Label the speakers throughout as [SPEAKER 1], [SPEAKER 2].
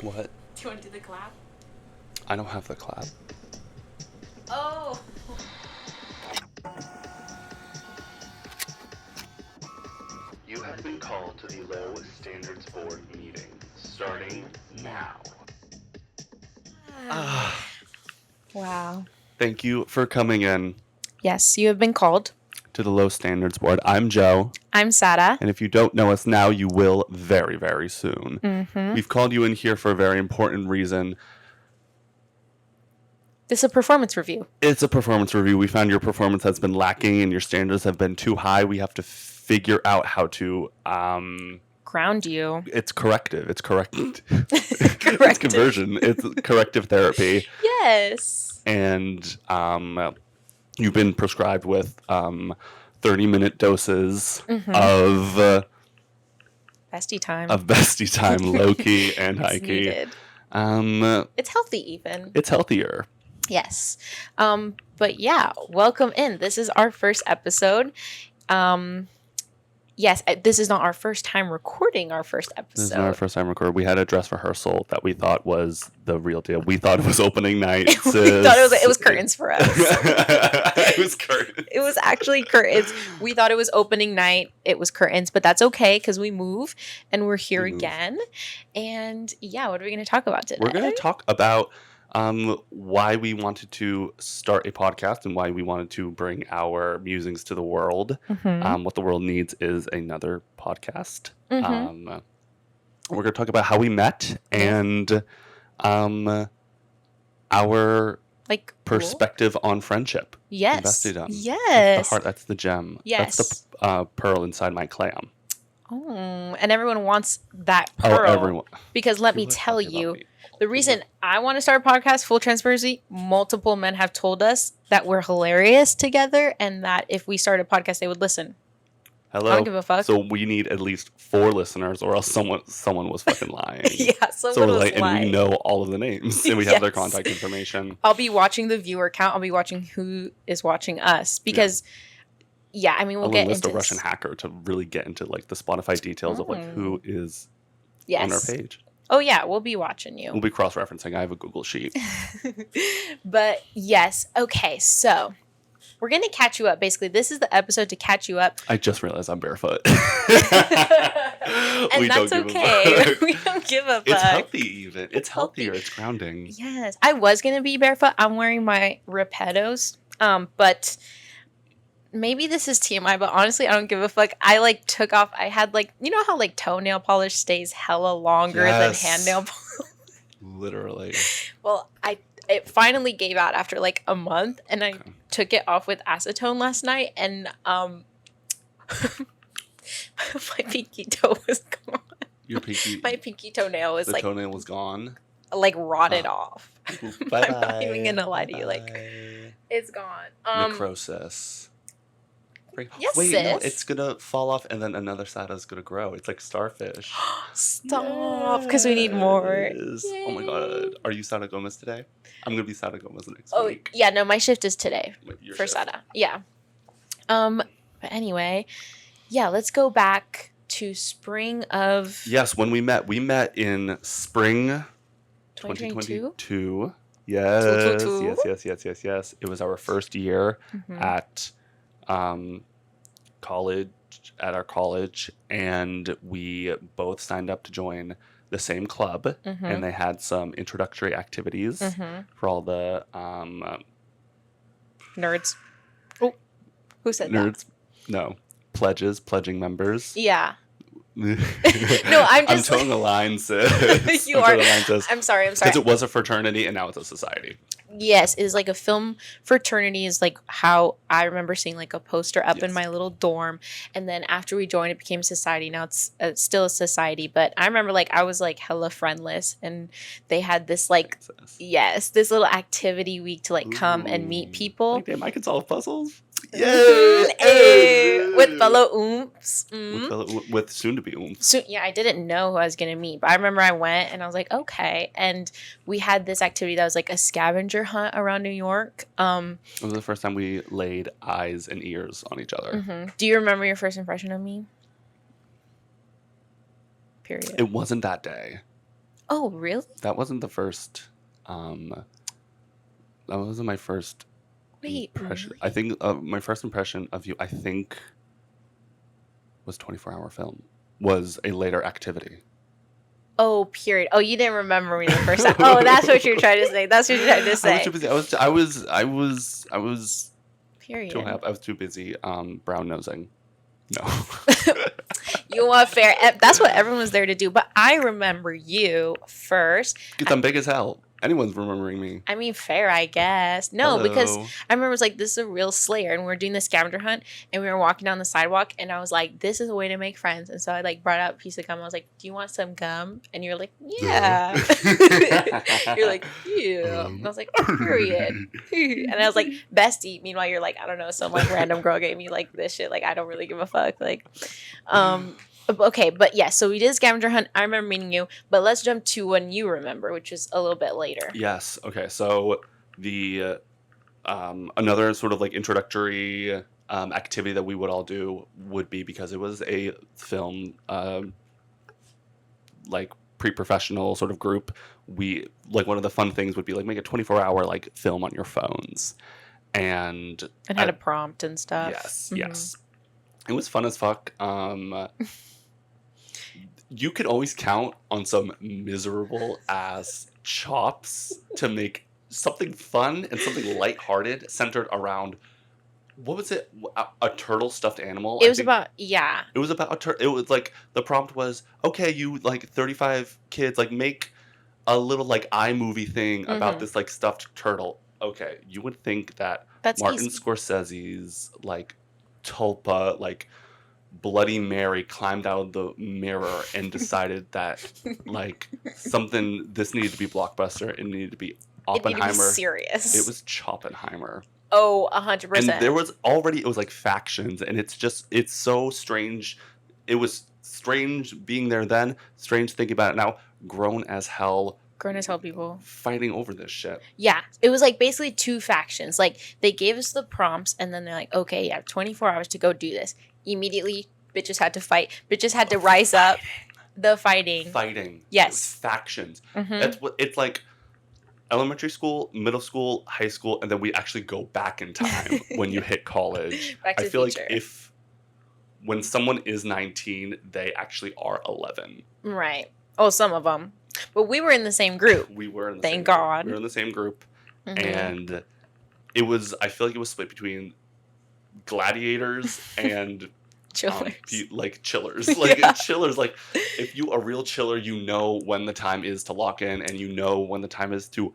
[SPEAKER 1] What?
[SPEAKER 2] Do you want to do the clap?
[SPEAKER 1] I don't have the clap.
[SPEAKER 2] Oh!
[SPEAKER 1] You have been called to the Low Standards Board meeting, starting now.
[SPEAKER 2] Wow.
[SPEAKER 1] Thank you for coming in
[SPEAKER 2] Yes, you have been called.
[SPEAKER 1] to the Low Standards Board. I'm Joe,
[SPEAKER 2] I'm Sada.
[SPEAKER 1] and if you don't know us now, you will very, very soon.
[SPEAKER 2] Mm-hmm.
[SPEAKER 1] We've called you in here for a very important reason.
[SPEAKER 2] This is a performance review.
[SPEAKER 1] It's a performance review. We found your performance has been lacking and your standards have been too high. We have to figure out how to
[SPEAKER 2] Ground you.
[SPEAKER 1] it's corrective. It's corrected.
[SPEAKER 2] Corrective.
[SPEAKER 1] It's conversion. It's corrective therapy.
[SPEAKER 2] Yes.
[SPEAKER 1] And you've been prescribed with 30-minute doses of
[SPEAKER 2] Bestie time.
[SPEAKER 1] Bestie time, low-key and
[SPEAKER 2] It's
[SPEAKER 1] high-key.
[SPEAKER 2] needed. It's healthy even.
[SPEAKER 1] It's healthier.
[SPEAKER 2] Yes. But yeah, welcome in. This is our first episode. Yes, this is not our first time recording our first episode.
[SPEAKER 1] This is not our first time recording. We had a dress rehearsal that we thought was the real deal. We thought it was opening night.
[SPEAKER 2] We thought it was curtains for us.
[SPEAKER 1] It was curtains.
[SPEAKER 2] It was actually curtains. We thought it was opening night. It was curtains, but that's okay because we move and we're here again. And yeah, what are we going to talk about today?
[SPEAKER 1] We're going to talk about why we wanted to start a podcast and why we wanted to bring our musings to the world. What the world needs is another podcast. We're going to talk about how we met and our perspective on friendship.
[SPEAKER 2] Yes.
[SPEAKER 1] That's the heart. That's the gem.
[SPEAKER 2] Yes.
[SPEAKER 1] That's the pearl inside my clam.
[SPEAKER 2] Oh, and everyone wants that pearl.
[SPEAKER 1] Oh, everyone.
[SPEAKER 2] Because let me tell you, the reason I want to start a podcast, full transparency, multiple men have told us that we're hilarious together and that if we started a podcast, they would listen.
[SPEAKER 1] Hello.
[SPEAKER 2] I don't give a fuck.
[SPEAKER 1] So we need at least 4 listeners or else someone was fucking lying.
[SPEAKER 2] Yeah, someone was lying.
[SPEAKER 1] And we know all of the names and we have their contact information.
[SPEAKER 2] I'll be watching the viewer count. I'll be watching who is watching us because... Yeah, I mean, we'll get into
[SPEAKER 1] a Russian hacker to really get into like the Spotify details of like who is on our page.
[SPEAKER 2] Oh yeah, we'll be watching you.
[SPEAKER 1] We'll be cross-referencing. I have a Google sheet.
[SPEAKER 2] But yes, okay, so we're gonna catch you up. Basically, this is the episode to catch you up.
[SPEAKER 1] I just realized I'm barefoot.
[SPEAKER 2] And that's okay. We don't give a fuck.
[SPEAKER 1] It's healthy even. It's healthier. It's grounding.
[SPEAKER 2] Yes, I was gonna be barefoot. I'm wearing my Repettos, but. Maybe this is TMI, but honestly, I don't give a fuck. I took off. I had you know how toenail polish stays hella longer than hand nail polish?
[SPEAKER 1] Literally.
[SPEAKER 2] Well, it finally gave out after a month, and I took it off with acetone last night, and my pinky toe was gone.
[SPEAKER 1] Your pinky?
[SPEAKER 2] My pinky toenail was
[SPEAKER 1] the toenail was gone?
[SPEAKER 2] Rotted off.
[SPEAKER 1] Bye-bye.
[SPEAKER 2] I'm not even gonna lie to you. It's gone.
[SPEAKER 1] Necrosis.
[SPEAKER 2] Yes,
[SPEAKER 1] wait,
[SPEAKER 2] sis.
[SPEAKER 1] no, it's gonna fall off and then another side is gonna grow. It's like starfish.
[SPEAKER 2] Stop, because we need more.
[SPEAKER 1] Oh my god. Are you Sada Gomez today? I'm gonna be Sada Gomez next week.
[SPEAKER 2] Yeah, no, my shift is today
[SPEAKER 1] Your
[SPEAKER 2] for
[SPEAKER 1] shift.
[SPEAKER 2] Sada. Yeah. But anyway, yeah, let's go back to spring of...
[SPEAKER 1] Yes, when we met in spring
[SPEAKER 2] 2022.
[SPEAKER 1] Yes.
[SPEAKER 2] Yes.
[SPEAKER 1] It was our first year at college, at our college, and we both signed up to join the same club, and they had some introductory activities for all the
[SPEAKER 2] nerds. Oh, who said
[SPEAKER 1] nerds? No, pledging members.
[SPEAKER 2] Yeah.
[SPEAKER 1] No,
[SPEAKER 2] I'm
[SPEAKER 1] towing the line, sis.
[SPEAKER 2] You are. I'm sorry.
[SPEAKER 1] Because it was a fraternity and now it's a society.
[SPEAKER 2] Yes, is a film fraternity is how I remember seeing a poster up in my little dorm, and then after we joined, it became society. Now it's still a society, but I remember I was hella friendless, and they had this this little activity week to come and meet people.
[SPEAKER 1] Damn, I can solve puzzles.
[SPEAKER 2] Yay! With fellow oomps.
[SPEAKER 1] With soon-to-be oomps.
[SPEAKER 2] Yeah, I didn't know who I was going to meet, but I remember I went and I was like, okay. And we had this activity that was a scavenger hunt around New York. It
[SPEAKER 1] was the first time we laid eyes and ears on each other.
[SPEAKER 2] Do you remember your first impression of me? Period.
[SPEAKER 1] It wasn't that day.
[SPEAKER 2] Oh, really?
[SPEAKER 1] That wasn't the first. That wasn't my first
[SPEAKER 2] Wait,
[SPEAKER 1] impression.
[SPEAKER 2] really?
[SPEAKER 1] I think my first impression of you, I think, was 24-hour film. Was a later activity.
[SPEAKER 2] Oh, period. Oh, you didn't remember me the first time. Oh, that's what you're trying to say. That's what you're trying to say.
[SPEAKER 1] I was too busy. I was
[SPEAKER 2] Period.
[SPEAKER 1] too hype. I was too busy brown nosing. No.
[SPEAKER 2] You want fair. That's what everyone was there to do. But I remember you first.
[SPEAKER 1] Because I'm big as hell. Anyone's remembering me.
[SPEAKER 2] I mean, fair, I guess. No,
[SPEAKER 1] Hello.
[SPEAKER 2] because I remember it was like, this is a real Slayer. And we were doing the scavenger hunt. And we were walking down the sidewalk. And I was like, this is a way to make friends. And so I like brought out a piece of gum. I was like, do you want some gum? And you were like, yeah. You're like, yeah. And I was like, period. And I was like, Bestie. Meanwhile, you're like, I don't know, some like random girl gave me like this shit. Like, I don't really give a fuck. Like, okay, but yeah, so we did a scavenger hunt. I remember meeting you, but let's jump to when you remember, which is a little bit later.
[SPEAKER 1] Yes. Okay. So the another sort of like introductory activity that we would all do would be, because it was a film like pre-professional sort of group. We like, one of the fun things would be like make a 24-hour like film on your phones, and
[SPEAKER 2] had a prompt and stuff.
[SPEAKER 1] Yes. Mm-hmm. Yes. It was fun as fuck. You could always count on some miserable ass chops to make something fun and something lighthearted centered around, what was it? A turtle stuffed animal?
[SPEAKER 2] It was about, yeah.
[SPEAKER 1] It was about a turtle. It was like, the prompt was, okay, you like 35 kids, like make a little like iMovie thing about this like stuffed turtle. Okay, you would think that
[SPEAKER 2] That's
[SPEAKER 1] Martin
[SPEAKER 2] easy.
[SPEAKER 1] Scorsese's like Tulpa, like Bloody Mary climbed out of the mirror and decided that like something, this needed to be blockbuster. It needed to be Oppenheimer.
[SPEAKER 2] It needed to be serious.
[SPEAKER 1] It was Choppenheimer.
[SPEAKER 2] Oh, 100%.
[SPEAKER 1] And there was already, it was like factions, and it's so strange. It was strange being there then, strange thinking about it now. Grown as hell people fighting over this shit.
[SPEAKER 2] Yeah, it was like basically two factions. Like, they gave us the prompts, and then they're like, okay, you have 24 hours to go do this. Immediately, bitches had to fight. Bitches had to rise up. The fighting. Yes.
[SPEAKER 1] Factions. That's what it's like. Elementary school, middle school, high school, and then we actually go back in time when you hit college.
[SPEAKER 2] Back to
[SPEAKER 1] I feel
[SPEAKER 2] the future.
[SPEAKER 1] like when someone is 19, they actually are 11.
[SPEAKER 2] Right. Oh, some of them. But we were in the same group.
[SPEAKER 1] We were in the
[SPEAKER 2] Thank God.
[SPEAKER 1] We were in the same group. And it was, I feel like it was split between gladiators and
[SPEAKER 2] chillers.
[SPEAKER 1] Like chillers. Like chillers. Like, if you a real chiller, you know when the time is to lock in, and you know when the time is to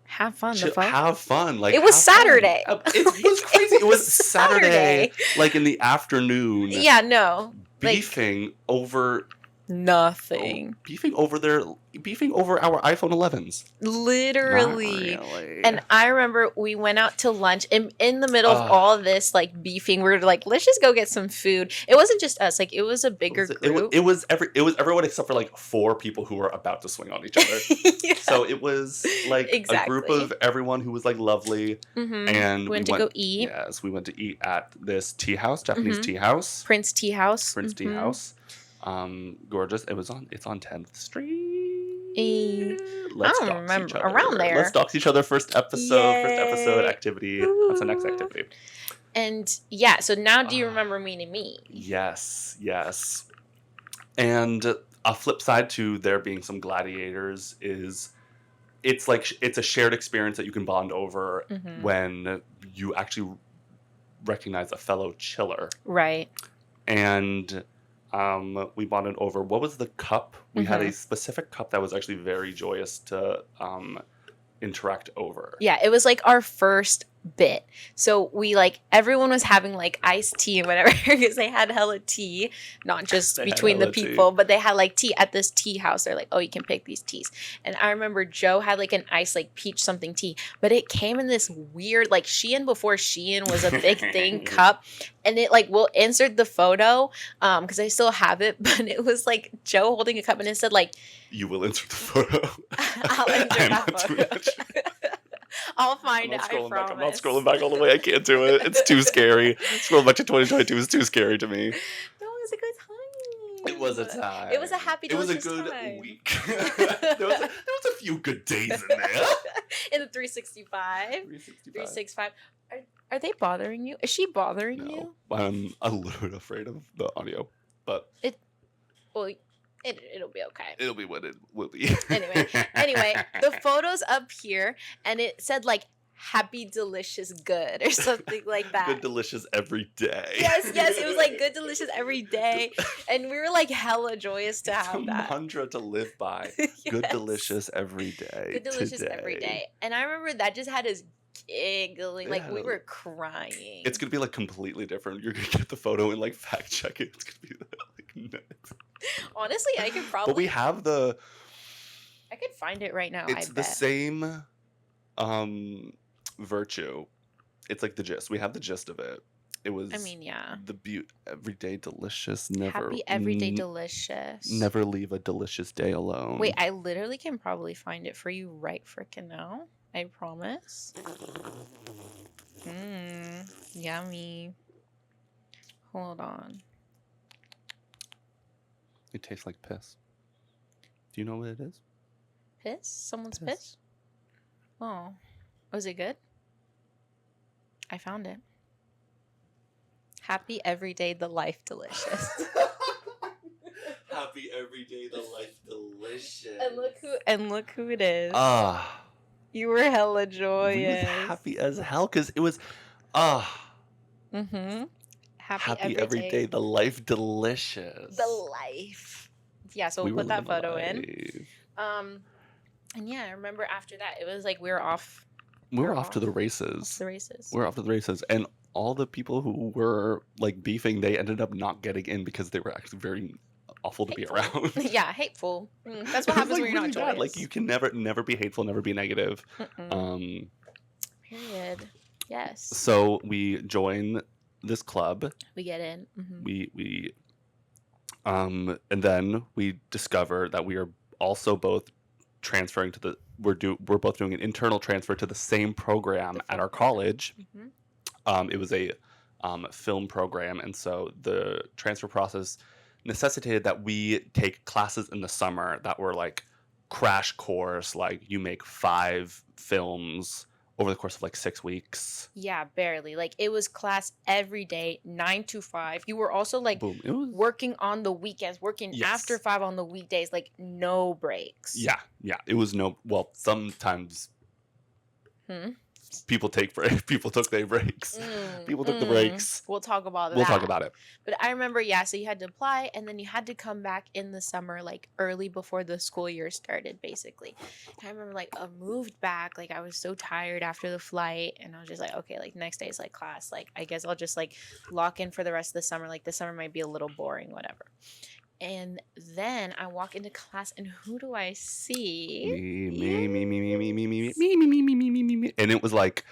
[SPEAKER 2] have fun.
[SPEAKER 1] Have fun. Like,
[SPEAKER 2] it was Saturday.
[SPEAKER 1] It was crazy. It was Saturday, like in the afternoon.
[SPEAKER 2] Yeah, no.
[SPEAKER 1] Beefing over
[SPEAKER 2] nothing.
[SPEAKER 1] Beefing over our iPhone 11s.
[SPEAKER 2] Literally.
[SPEAKER 1] Not really.
[SPEAKER 2] And I remember we went out to lunch, and in the middle of all this like beefing, we were like, let's just go get some food. It wasn't just us, like it was a bigger group.
[SPEAKER 1] It was everyone except for like 4 people who were about to swing on each other. Yeah. So it was like a group of everyone who was like lovely. And
[SPEAKER 2] we went to go eat.
[SPEAKER 1] Yes, we went to eat at this tea house, Japanese tea house.
[SPEAKER 2] Prince Tea House.
[SPEAKER 1] Tea House. Gorgeous. It's on 10th Street.
[SPEAKER 2] I don't remember. Around there.
[SPEAKER 1] Let's dox each other. First episode activity. What's the next activity?
[SPEAKER 2] And yeah, so now do you remember meeting me?
[SPEAKER 1] Yes. And a flip side to there being some gladiators is it's a shared experience that you can bond over when you actually recognize a fellow chiller.
[SPEAKER 2] Right.
[SPEAKER 1] And we bonded over, what was the cup? We had a specific cup that was actually very joyous to interact over.
[SPEAKER 2] Yeah, it was like our first bit. So we everyone was having like iced tea and whatever, because they had hella tea, not just between the people, but they had like tea at this tea house. They're like, oh, you can pick these teas. And I remember Joe had like an iced like peach something tea, but it came in this weird like Shein before Shein was a big thing cup. And it like, we'll insert the photo because I still have it, but it was like Joe holding a cup, and it said like,
[SPEAKER 1] you will insert the photo.
[SPEAKER 2] I'll insert that photo. I'll find it, I promise.
[SPEAKER 1] I'm not scrolling back all the way. I can't do it. It's too scary. Scrolling back to 2022 is too scary to me.
[SPEAKER 2] No, it was a good
[SPEAKER 1] It was a time.
[SPEAKER 2] It was a happy, delicious
[SPEAKER 1] time. It was a good
[SPEAKER 2] time.
[SPEAKER 1] week. there was a few good days in there.
[SPEAKER 2] In the 365. 365. Are they bothering you? Is she bothering you?
[SPEAKER 1] I'm a little bit afraid of the audio, but
[SPEAKER 2] it'll be okay.
[SPEAKER 1] It'll be what it will be.
[SPEAKER 2] Anyway, the photo's up here, and it said like happy, delicious, good, or something like that.
[SPEAKER 1] Good, delicious every day.
[SPEAKER 2] Yes, it was like good, delicious every day, and we were like hella joyous to have that
[SPEAKER 1] mantra to live by. Yes. Good, delicious every day.
[SPEAKER 2] Good, delicious every day, and I remember that just had us giggling, like we were crying.
[SPEAKER 1] It's gonna be like completely different. You're gonna get the photo and like fact check it. It's gonna be like nuts.
[SPEAKER 2] Honestly, I could probably.
[SPEAKER 1] But we have
[SPEAKER 2] I could find it right now.
[SPEAKER 1] It's the same virtue. It's like the gist. We have the gist of it. It was.
[SPEAKER 2] I mean, yeah.
[SPEAKER 1] The everyday delicious. Never
[SPEAKER 2] happy everyday delicious.
[SPEAKER 1] Never leave a delicious day alone.
[SPEAKER 2] Wait, I literally can probably find it for you right freaking now. I promise. Yummy. Hold on.
[SPEAKER 1] It tastes like piss. Do you know what it is?
[SPEAKER 2] Piss? Someone's piss? Oh. Was it good? I found it. Happy everyday, the life delicious.
[SPEAKER 1] Happy everyday, the life delicious.
[SPEAKER 2] And look who it is.
[SPEAKER 1] Ah.
[SPEAKER 2] You were hella joyous.
[SPEAKER 1] We was happy as hell because it was
[SPEAKER 2] Mm-hmm.
[SPEAKER 1] Happy every day, the life delicious.
[SPEAKER 2] The life. Yeah, so we'll put that photo in. And yeah, I remember after that, it was like we were off.
[SPEAKER 1] We were off to the races.
[SPEAKER 2] We're off to the races.
[SPEAKER 1] And all the people who were like beefing, they ended up not getting in because they were actually very awful to be around.
[SPEAKER 2] Yeah, hateful. That's what happens when you're not joyous.
[SPEAKER 1] Like you can never be hateful, never be negative.
[SPEAKER 2] Period. Yes.
[SPEAKER 1] So we join this club.
[SPEAKER 2] We get in.
[SPEAKER 1] We and then we discover that we are also both transferring to the we're both doing an internal transfer to the same program at our college. It was a film program, and so the transfer process necessitated that we take classes in the summer that were like crash course, like you make 5 films over the course of like 6 weeks.
[SPEAKER 2] Yeah, barely. Like it was class every day, 9 to 5. You were also like working on the weekends, working after 5 on the weekdays, like no breaks.
[SPEAKER 1] Yeah. It was sometimes people took their breaks. People took the breaks.
[SPEAKER 2] We'll talk about that.
[SPEAKER 1] We'll talk about it.
[SPEAKER 2] But I remember, so you had to apply, and then you had to come back in the summer, like early before the school year started, basically. And I remember, like, I moved back. Like, I was so tired after the flight, and I was just like, okay, like, next day is, like, class. Like, I guess I'll just, like, lock in for the rest of the summer. Like, the summer might be a little boring, whatever. And then I walk into class, and who do I see?
[SPEAKER 1] Me. And it was like,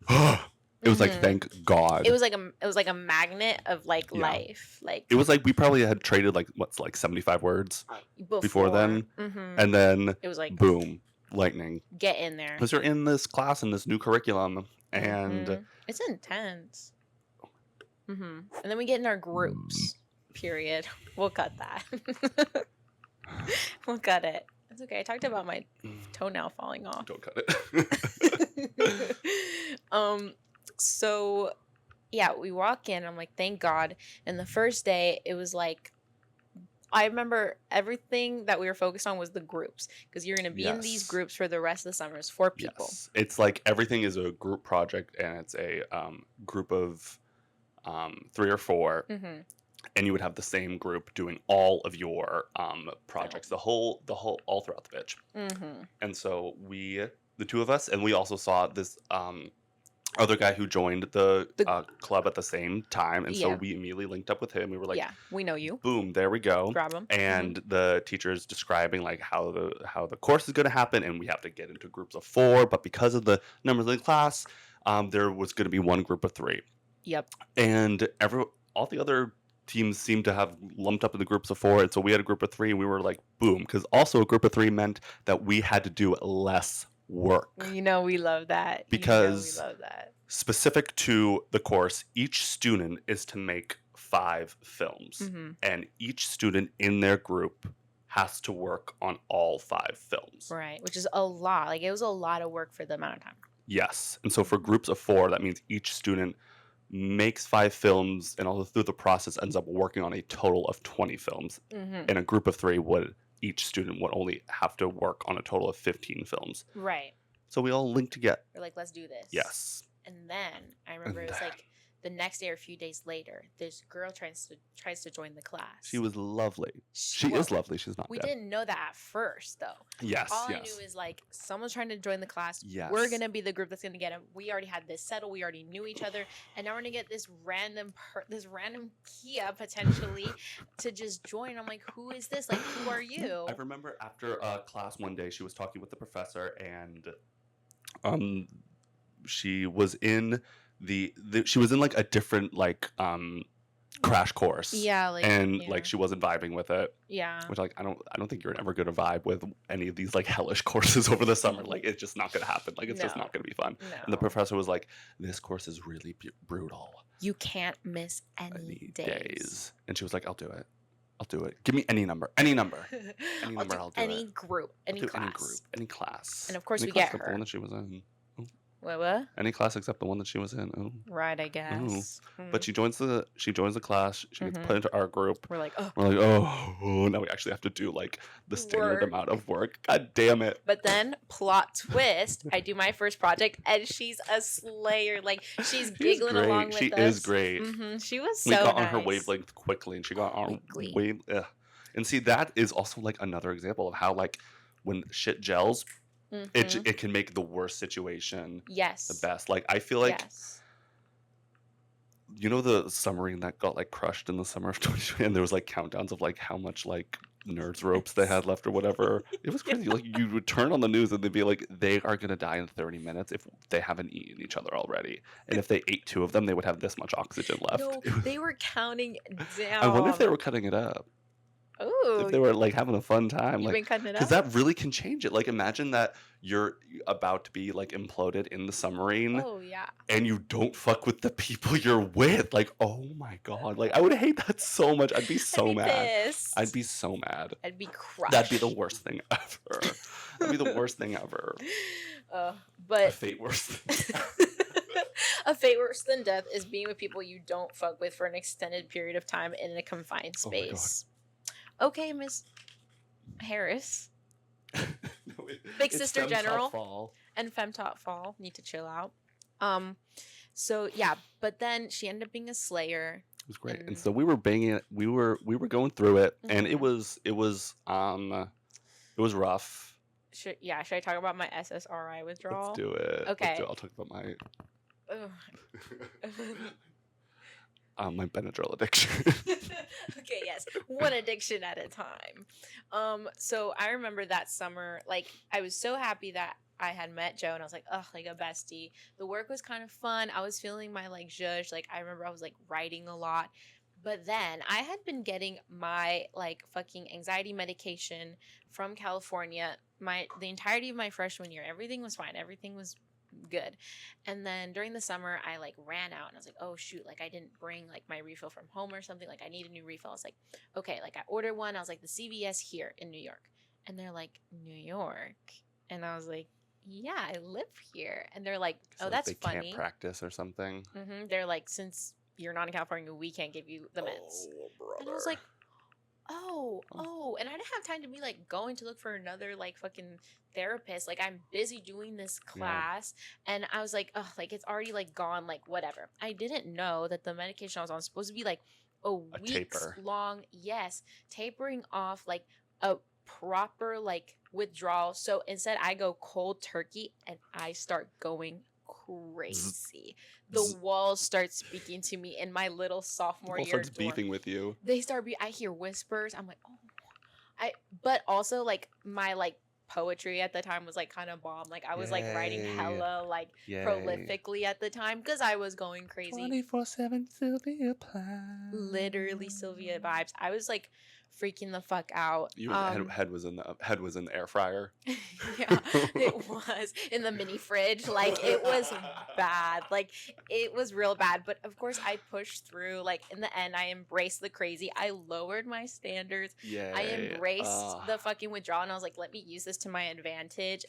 [SPEAKER 1] it was like, thank God.
[SPEAKER 2] It was like a magnet of like life. Like
[SPEAKER 1] it was like we probably had traded like 75 words before then, and then
[SPEAKER 2] it was like
[SPEAKER 1] boom, lightning.
[SPEAKER 2] Get in there
[SPEAKER 1] because you're in this class in this new curriculum, and
[SPEAKER 2] it's intense. And then we get in our groups. Period. We'll cut that. We'll cut it. It's okay. I talked about my toenail falling off.
[SPEAKER 1] Don't cut it.
[SPEAKER 2] So, yeah, we walk in. I'm like, thank God. And the first day, it was like, I remember everything that we were focused on was the groups. Because you're going to be in these groups for the rest of the summer. It's 4 people.
[SPEAKER 1] Yes. It's like everything is a group project. And it's a group of 3 or 4. And you would have the same group doing all of your projects, the whole all throughout the bitch. And so the 2 of us, and we also saw this other guy who joined the club at the same time, and so we immediately linked up with him. We were like,
[SPEAKER 2] we know you.
[SPEAKER 1] Boom, there we go.
[SPEAKER 2] Grab him.
[SPEAKER 1] And the teacher is describing like how the course is going to happen, and we have to get into groups of 4, but because of the numbers in the class, there was going to be one group of 3.
[SPEAKER 2] Yep.
[SPEAKER 1] And all the other teams seemed to have lumped up in the groups of 4, and so we had a group of 3, and we were like, boom, because also a group of 3 meant that we had to do less work.
[SPEAKER 2] We love that.
[SPEAKER 1] Because we love that. Specific to the course, each student is to make 5 films.
[SPEAKER 2] Mm-hmm.
[SPEAKER 1] And each student in their group has to work on all 5 films.
[SPEAKER 2] Right, which is a lot. Like, it was a lot of work for the amount of time.
[SPEAKER 1] Yes. And so for groups of 4, that means each student makes 5 films and all through the process ends up working on a total of 20 films.
[SPEAKER 2] Mm-hmm.
[SPEAKER 1] In a group of 3, each student would only have to work on a total of 15 films.
[SPEAKER 2] Right.
[SPEAKER 1] So we all linked together.
[SPEAKER 2] We're like, let's do this.
[SPEAKER 1] Yes.
[SPEAKER 2] And then I remember it was like the next day or a few days later, this girl tries to join the class.
[SPEAKER 1] She was lovely. She is lovely. She's not
[SPEAKER 2] We
[SPEAKER 1] dead.
[SPEAKER 2] didn't know that at first, though.
[SPEAKER 1] Yes,
[SPEAKER 2] All
[SPEAKER 1] yes.
[SPEAKER 2] I knew is, like, someone's trying to join the class.
[SPEAKER 1] Yes.
[SPEAKER 2] We're going to be the group that's going to get him. We already had this settled. We already knew each other. And now we're going to get this random Kia, potentially, to just join. I'm like, who is this? Like, who are you?
[SPEAKER 1] I remember after class one day, she was talking with the professor, and she was in she was in like a different like crash course.
[SPEAKER 2] Yeah, like,
[SPEAKER 1] and like she wasn't vibing with it.
[SPEAKER 2] Yeah.
[SPEAKER 1] Which like I don't think you're ever gonna vibe with any of these like hellish courses over the summer. Like it's just not gonna happen. Like it's just not gonna be fun.
[SPEAKER 2] No.
[SPEAKER 1] And the professor was like, "This course is really brutal.
[SPEAKER 2] You can't miss any days."
[SPEAKER 1] And she was like, "I'll do it. I'll do it. Give me any number. Any number. Any number. I'll do
[SPEAKER 2] any
[SPEAKER 1] it.
[SPEAKER 2] Group. Any class.
[SPEAKER 1] Any group. Any class."
[SPEAKER 2] And of course
[SPEAKER 1] any
[SPEAKER 2] we
[SPEAKER 1] class
[SPEAKER 2] get
[SPEAKER 1] except
[SPEAKER 2] her.
[SPEAKER 1] the one that she was in.
[SPEAKER 2] What?
[SPEAKER 1] Any class except the one that she was in. Oh.
[SPEAKER 2] Right, I guess.
[SPEAKER 1] But she joins the class. She gets put into our group.
[SPEAKER 2] We're like, oh.
[SPEAKER 1] Now we actually have to do like the standard amount of work. God damn it.
[SPEAKER 2] But then, plot twist, I do my first project and she's a slayer. Like, she's giggling along with us.
[SPEAKER 1] She is great.
[SPEAKER 2] Mm-hmm. She was so
[SPEAKER 1] We got
[SPEAKER 2] nice.
[SPEAKER 1] on her wavelength quickly, and she got on wave. And see, that is also like another example of how like when shit gels, it can make the worst situation the best. Like I feel like you know the submarine that got like crushed in the summer of 2020, and there was like countdowns of like how much like nerds ropes they had left or whatever. It was crazy. Like you would turn on the news and they'd be like, they are gonna die in 30 minutes if they haven't eaten each other already. And if they ate 2 of them, they would have this much oxygen left.
[SPEAKER 2] No, they were counting down.
[SPEAKER 1] I wonder if they were cutting it up.
[SPEAKER 2] Ooh,
[SPEAKER 1] if they were like having a fun time,
[SPEAKER 2] you've
[SPEAKER 1] like
[SPEAKER 2] been cutting it up?
[SPEAKER 1] Because that really can change it. Like imagine that you're about to be like imploded in the submarine.
[SPEAKER 2] Oh yeah.
[SPEAKER 1] And you don't fuck with the people you're with. Like, oh my god. Like I would hate that so much. I'd be so mad.
[SPEAKER 2] Pissed.
[SPEAKER 1] I'd be so mad.
[SPEAKER 2] I'd be crushed.
[SPEAKER 1] That'd be the worst thing ever. That'd be the worst thing ever.
[SPEAKER 2] But
[SPEAKER 1] a fate worse.
[SPEAKER 2] A fate worse than death is being with people you don't fuck with for an extended period of time in a confined space. Okay, Miss Harris.
[SPEAKER 1] No,
[SPEAKER 2] Big Sister General
[SPEAKER 1] Fall.
[SPEAKER 2] And Femtop Fall need to chill out. So yeah, but then she ended up being a slayer.
[SPEAKER 1] It was great, and so we were banging it. We were going through it, and it was rough.
[SPEAKER 2] Should I talk about my SSRI withdrawal?
[SPEAKER 1] Let's do it.
[SPEAKER 2] Okay,
[SPEAKER 1] I'll talk about my my Benadryl addiction.
[SPEAKER 2] Okay, yes. One addiction at a time. So I remember that summer, like, I was so happy that I had met Joe, and I was like, ugh, like a bestie. The work was kind of fun. I was feeling my, like, zhuzh. Like, I remember I was, like, writing a lot. But then I had been getting my, like, fucking anxiety medication from California the entirety of my freshman year. Everything was fine. Everything was good. And then during the summer I like ran out and I was like, oh shoot, like I didn't bring like my refill from home or something, like I need a new refill. I was like, okay, like I ordered one. I was like, the CVS here in New York. And they're like, New York? And I was like, yeah, I live here. And they're like, oh, that's
[SPEAKER 1] they
[SPEAKER 2] funny.
[SPEAKER 1] Can't practice or something.
[SPEAKER 2] They're like, since you're not in California, we can't give you the meds. And I was like, oh, and I didn't have time to be like going to look for another like fucking therapist. Like I'm busy doing this class, and I was like, oh, like it's already like gone, like whatever. I didn't know that the medication I was on was supposed to be like a weeks
[SPEAKER 1] taper.
[SPEAKER 2] Long, yes, tapering off like a proper like withdrawal. So instead, I go cold turkey, and I start going crazy. The walls start speaking to me in my little sophomore year.
[SPEAKER 1] Starts beefing with you.
[SPEAKER 2] They start I hear whispers. I'm like, oh, but also like my like poetry at the time was like kind of bomb. Like I was like writing hella like prolifically at the time because I was going crazy.
[SPEAKER 1] 24/7 Sylvia Plath.
[SPEAKER 2] Literally Sylvia vibes. I was like freaking the fuck out.
[SPEAKER 1] Head was in the air fryer.
[SPEAKER 2] Yeah, it was in the mini fridge. Like, it was bad. Like, it was real bad. But of course, I pushed through. Like, in the end, I embraced the crazy. I lowered my standards.
[SPEAKER 1] Yay.
[SPEAKER 2] I embraced the fucking withdrawal, and I was like, let me use this to my advantage.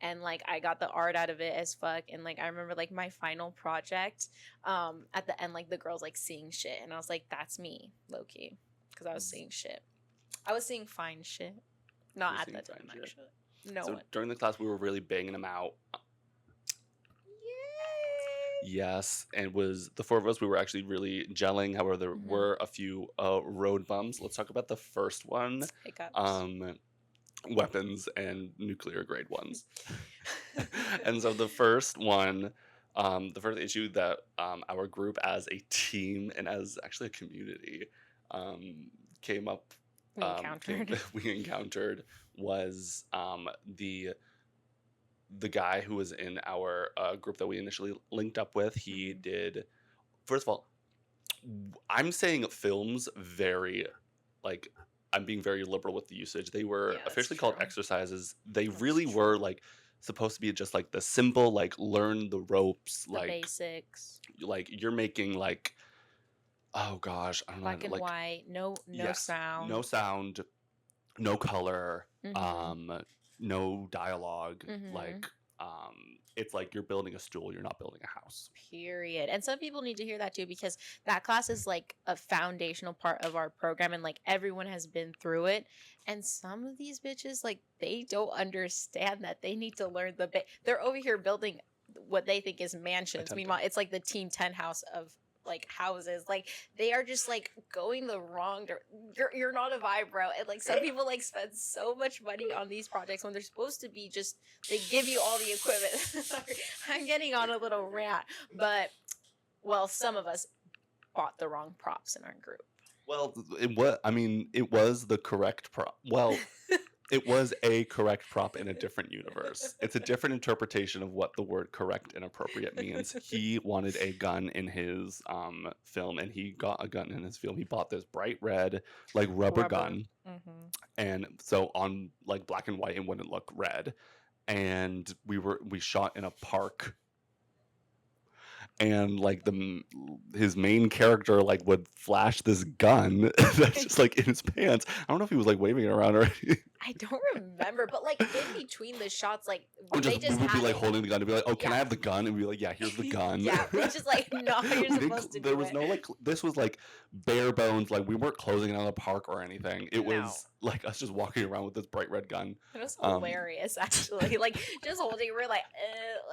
[SPEAKER 2] And like, I got the art out of it as fuck. And like, I remember like my final project. At the end, like, the girl's like seeing shit, and I was like, that's me, low key, because I was seeing shit. I was seeing fine shit. Not at the time, actually. No.
[SPEAKER 1] So during the class, we were really banging them out.
[SPEAKER 2] Yay!
[SPEAKER 1] Yes, and it was the four of us. We were actually really gelling. However, there were a few road bumps. Let's talk about the first one.
[SPEAKER 2] Hiccups.
[SPEAKER 1] Weapons and nuclear grade ones. And so the first one, the first issue that our group as a team and as actually a community came up. We encountered was the guy who was in our group that we initially linked up with. He did, first of all, I'm saying films very, like, I'm being very liberal with the usage. They were officially called exercises. They really were like supposed to be just like the simple, like, learn the ropes,
[SPEAKER 2] the
[SPEAKER 1] like
[SPEAKER 2] basics.
[SPEAKER 1] Like, you're making like, oh gosh, I don't know.
[SPEAKER 2] Black and white, no sound.
[SPEAKER 1] No sound, no color, no dialogue. Like, it's like you're building a stool, you're not building a house.
[SPEAKER 2] Period. And some people need to hear that too, because that class is like a foundational part of our program, and like everyone has been through it. And some of these bitches, like, they don't understand that they need to learn they're over here building what they think is mansions. Meanwhile, it's like the Team 10 house of like houses. Like, they are just like going the wrong you're not a vibe, bro. And like, some people like spend so much money on these projects when they're supposed to be just, they give you all the equipment. Sorry, I'm getting on a little rant, but well, some of us bought the wrong props in our group.
[SPEAKER 1] Well, it was the correct prop. Well, it was a correct prop in a different universe. It's a different interpretation of what the word correct and appropriate means. He wanted a gun in his film, and he got a gun in his film. He bought this bright red, like, rubber gun. And so on, like, black and white, it wouldn't look red. And we shot in a park. And like his main character like would flash this gun that's just like in his pants. I don't know if he was like waving it around or anything.
[SPEAKER 2] I don't remember, but like in between the shots, like
[SPEAKER 1] we would be like holding the gun and be like, "Oh, can I have the gun?" And we'd be like, "Yeah, here's the gun."
[SPEAKER 2] Yeah, it's just like, no, you're supposed to.
[SPEAKER 1] There was no like, this was like bare bones. Like, we weren't closing it on the park or anything. It was like us just walking around with this bright red gun.
[SPEAKER 2] It was hilarious, actually. Like, just holding, we're like,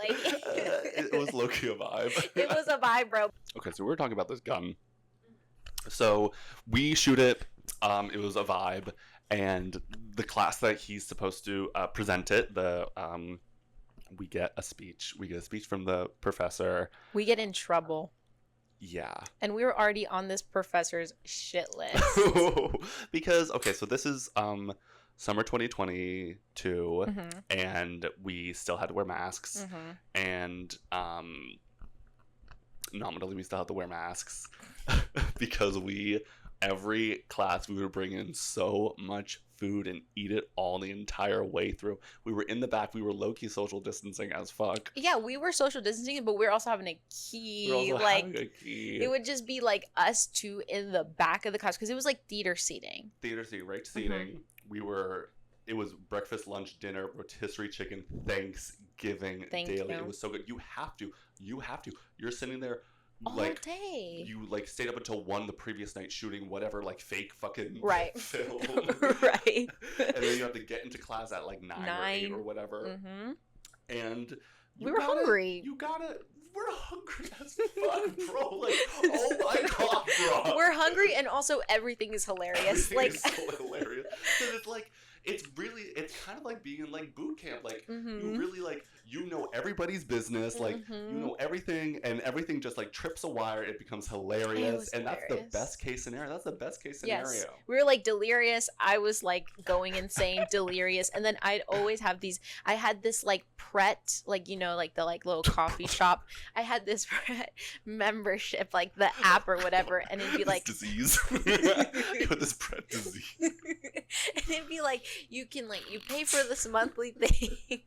[SPEAKER 1] it was low-key a vibe.
[SPEAKER 2] It was a vibe, bro.
[SPEAKER 1] Okay, so we were talking about this gun. So we shoot it. It was a vibe, and the class that he's supposed to present it, we get a speech. We get a speech from the professor. We get in trouble. Yeah. And we were already on this professor's shit list. Because, okay, so this is summer 2022, and we still had to wear masks. And nominally we still had to wear masks because every class we would bring in so much food and eat it all the entire way through. We were in the back. We were low-key social distancing as fuck. Yeah, we were social distancing, but we were also having a key. It would just be like us two in the back of the class because it was like theater seating. Right seating. It was breakfast, lunch, dinner, rotisserie chicken, Thanksgiving daily. It was so good. You have to. You're sitting there all day. You like stayed up until 1 the previous night shooting whatever like fake fucking film. Right. And then you have to get into class at like 9 or 8 or whatever. And we were hungry. We're hungry as fuck, bro. Like, oh my god, bro. We're hungry, and also everything is hilarious. It's so hilarious. Because it's like, it's kind of like being in like boot camp. Like you really like everybody's business, like everything, and everything just like trips a wire. It becomes hilarious, and
[SPEAKER 2] hilarious.
[SPEAKER 1] that's the best case scenario. That's the best case scenario.
[SPEAKER 2] Yes, we were like delirious. I was like going insane, delirious, and then I'd always have these. I had this like Pret, like like the like little coffee shop. I had this Pret membership, like the app or whatever, and it'd be like
[SPEAKER 1] disease. You had this Pret disease,
[SPEAKER 2] and it'd be like you can like you pay for this monthly thing.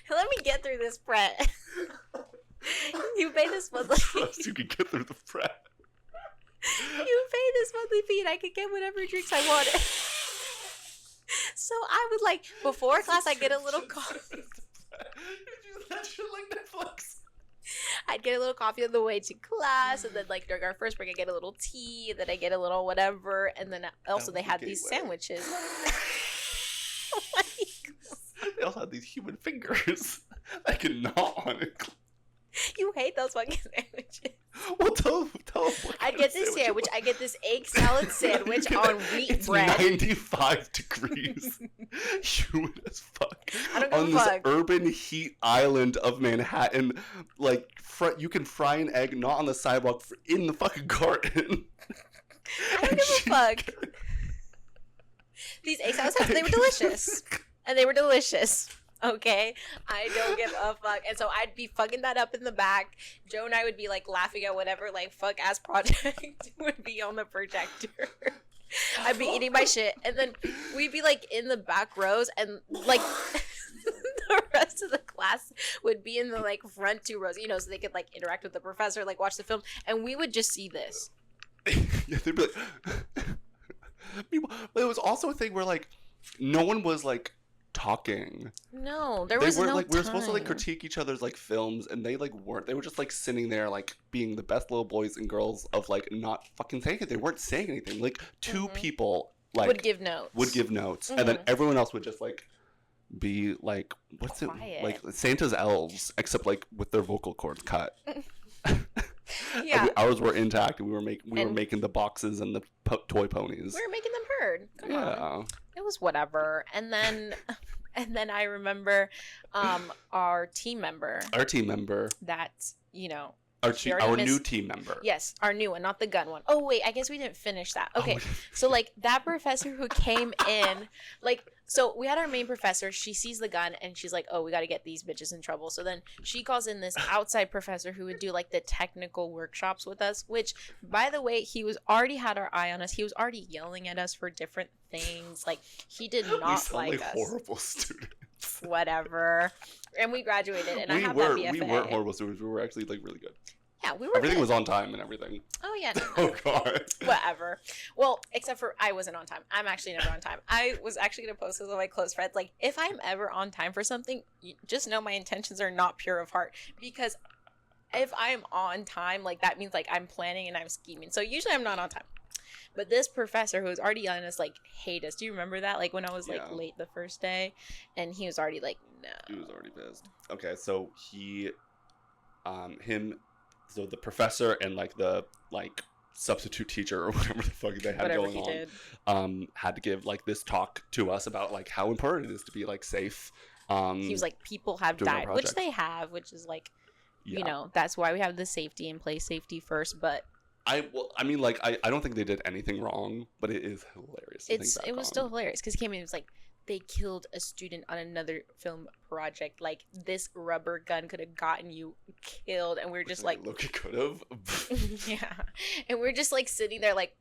[SPEAKER 2] Let me get through this Pret. You pay this monthly.
[SPEAKER 1] Trust you can get through the Pret.
[SPEAKER 2] You pay this monthly fee and I could get whatever drinks I wanted. So I would like before class I'd get a little coffee.
[SPEAKER 1] That shit like Netflix.
[SPEAKER 2] I'd get a little coffee on the way to class, and then like during our first break I get a little tea, and then I get a little whatever, and then also they had these sandwiches. Oh my God.
[SPEAKER 1] They also had these human fingers that could gnaw on it.
[SPEAKER 2] You hate those fucking sandwiches.
[SPEAKER 1] Well, tell them.
[SPEAKER 2] I'd get this sandwich. I get this egg salad sandwich on wheat bread.
[SPEAKER 1] 95 degrees. Humid as fuck.
[SPEAKER 2] I don't give
[SPEAKER 1] on
[SPEAKER 2] a
[SPEAKER 1] this
[SPEAKER 2] fuck.
[SPEAKER 1] urban heat island of Manhattan, like you can fry an egg not on the sidewalk, in the fucking garden.
[SPEAKER 2] I don't give a fuck. These egg salads, they were delicious. And they were delicious. Okay, I don't give a fuck. And so I'd be fucking that up in the back. Joe and I would be like laughing at whatever like fuck ass project would be on the projector. I'd be eating my shit, and then we'd be like in the back rows, and like the rest of the class would be in the like front two rows, so they could like interact with the professor, like watch the film, and we would just see this.
[SPEAKER 1] Yeah, they'd be like. But it was also a thing where like no one was like talking.
[SPEAKER 2] No, there was no
[SPEAKER 1] like,
[SPEAKER 2] time.
[SPEAKER 1] We were supposed to like critique each other's like films, and they like weren't. They were just like sitting there like being the best little boys and girls of like not fucking saying it. They weren't saying anything. Like two people like
[SPEAKER 2] would give notes,
[SPEAKER 1] and then everyone else would just like be like, what's
[SPEAKER 2] quiet.
[SPEAKER 1] it like Santa's elves, except like with their vocal cords cut.
[SPEAKER 2] Yeah,
[SPEAKER 1] ours were intact, and we were making the boxes and the toy ponies.
[SPEAKER 2] We were making them heard. Come on. It was whatever. And then I remember our team member that
[SPEAKER 1] our new team member.
[SPEAKER 2] Yes, our new one, not the gun one. Oh wait, I guess we didn't finish that. Okay, so like that professor who came in, like, so we had our main professor. She sees the gun and she's like, "Oh, we got to get these bitches in trouble." So then she calls in this outside professor who would do like the technical workshops with us. Which, by the way, he was already had our eye on us. He was already yelling at us for different things. Like he did not like us.
[SPEAKER 1] Horrible students.
[SPEAKER 2] Whatever. And we graduated, and I have
[SPEAKER 1] that
[SPEAKER 2] BFA.
[SPEAKER 1] We weren't horrible students. We were actually like really good.
[SPEAKER 2] Yeah, we were.
[SPEAKER 1] Everything
[SPEAKER 2] good.
[SPEAKER 1] was on time and everything.
[SPEAKER 2] Oh yeah. No.
[SPEAKER 1] Oh god.
[SPEAKER 2] Whatever. Well, except for I wasn't on time. I'm actually never on time. I was actually gonna post this with my close friends. Like, if I'm ever on time for something, just know my intentions are not pure of heart. Because if I'm on time, like that means like I'm planning and I'm scheming. So usually I'm not on time. But this professor who was already on us, like, hate us. Do you remember that? Like, when I was, like, late the first day, and he was already like, no.
[SPEAKER 1] He was already pissed. Okay, so so the professor and, like, the, like, substitute teacher or whatever the fuck they had going on, had to give, like, this talk to us about, like, how important it is to be, like, safe.
[SPEAKER 2] He was like, people have died, which they have, which is, like, that's why we have the safety and play safety first, but...
[SPEAKER 1] I don't think they did anything wrong, but it is hilarious.
[SPEAKER 2] It was still hilarious because he came in and was like, they killed a student on another film project. Like, this rubber gun could have gotten you killed, and we were just like,
[SPEAKER 1] look, it could have.
[SPEAKER 2] Yeah, and we're just like sitting there like,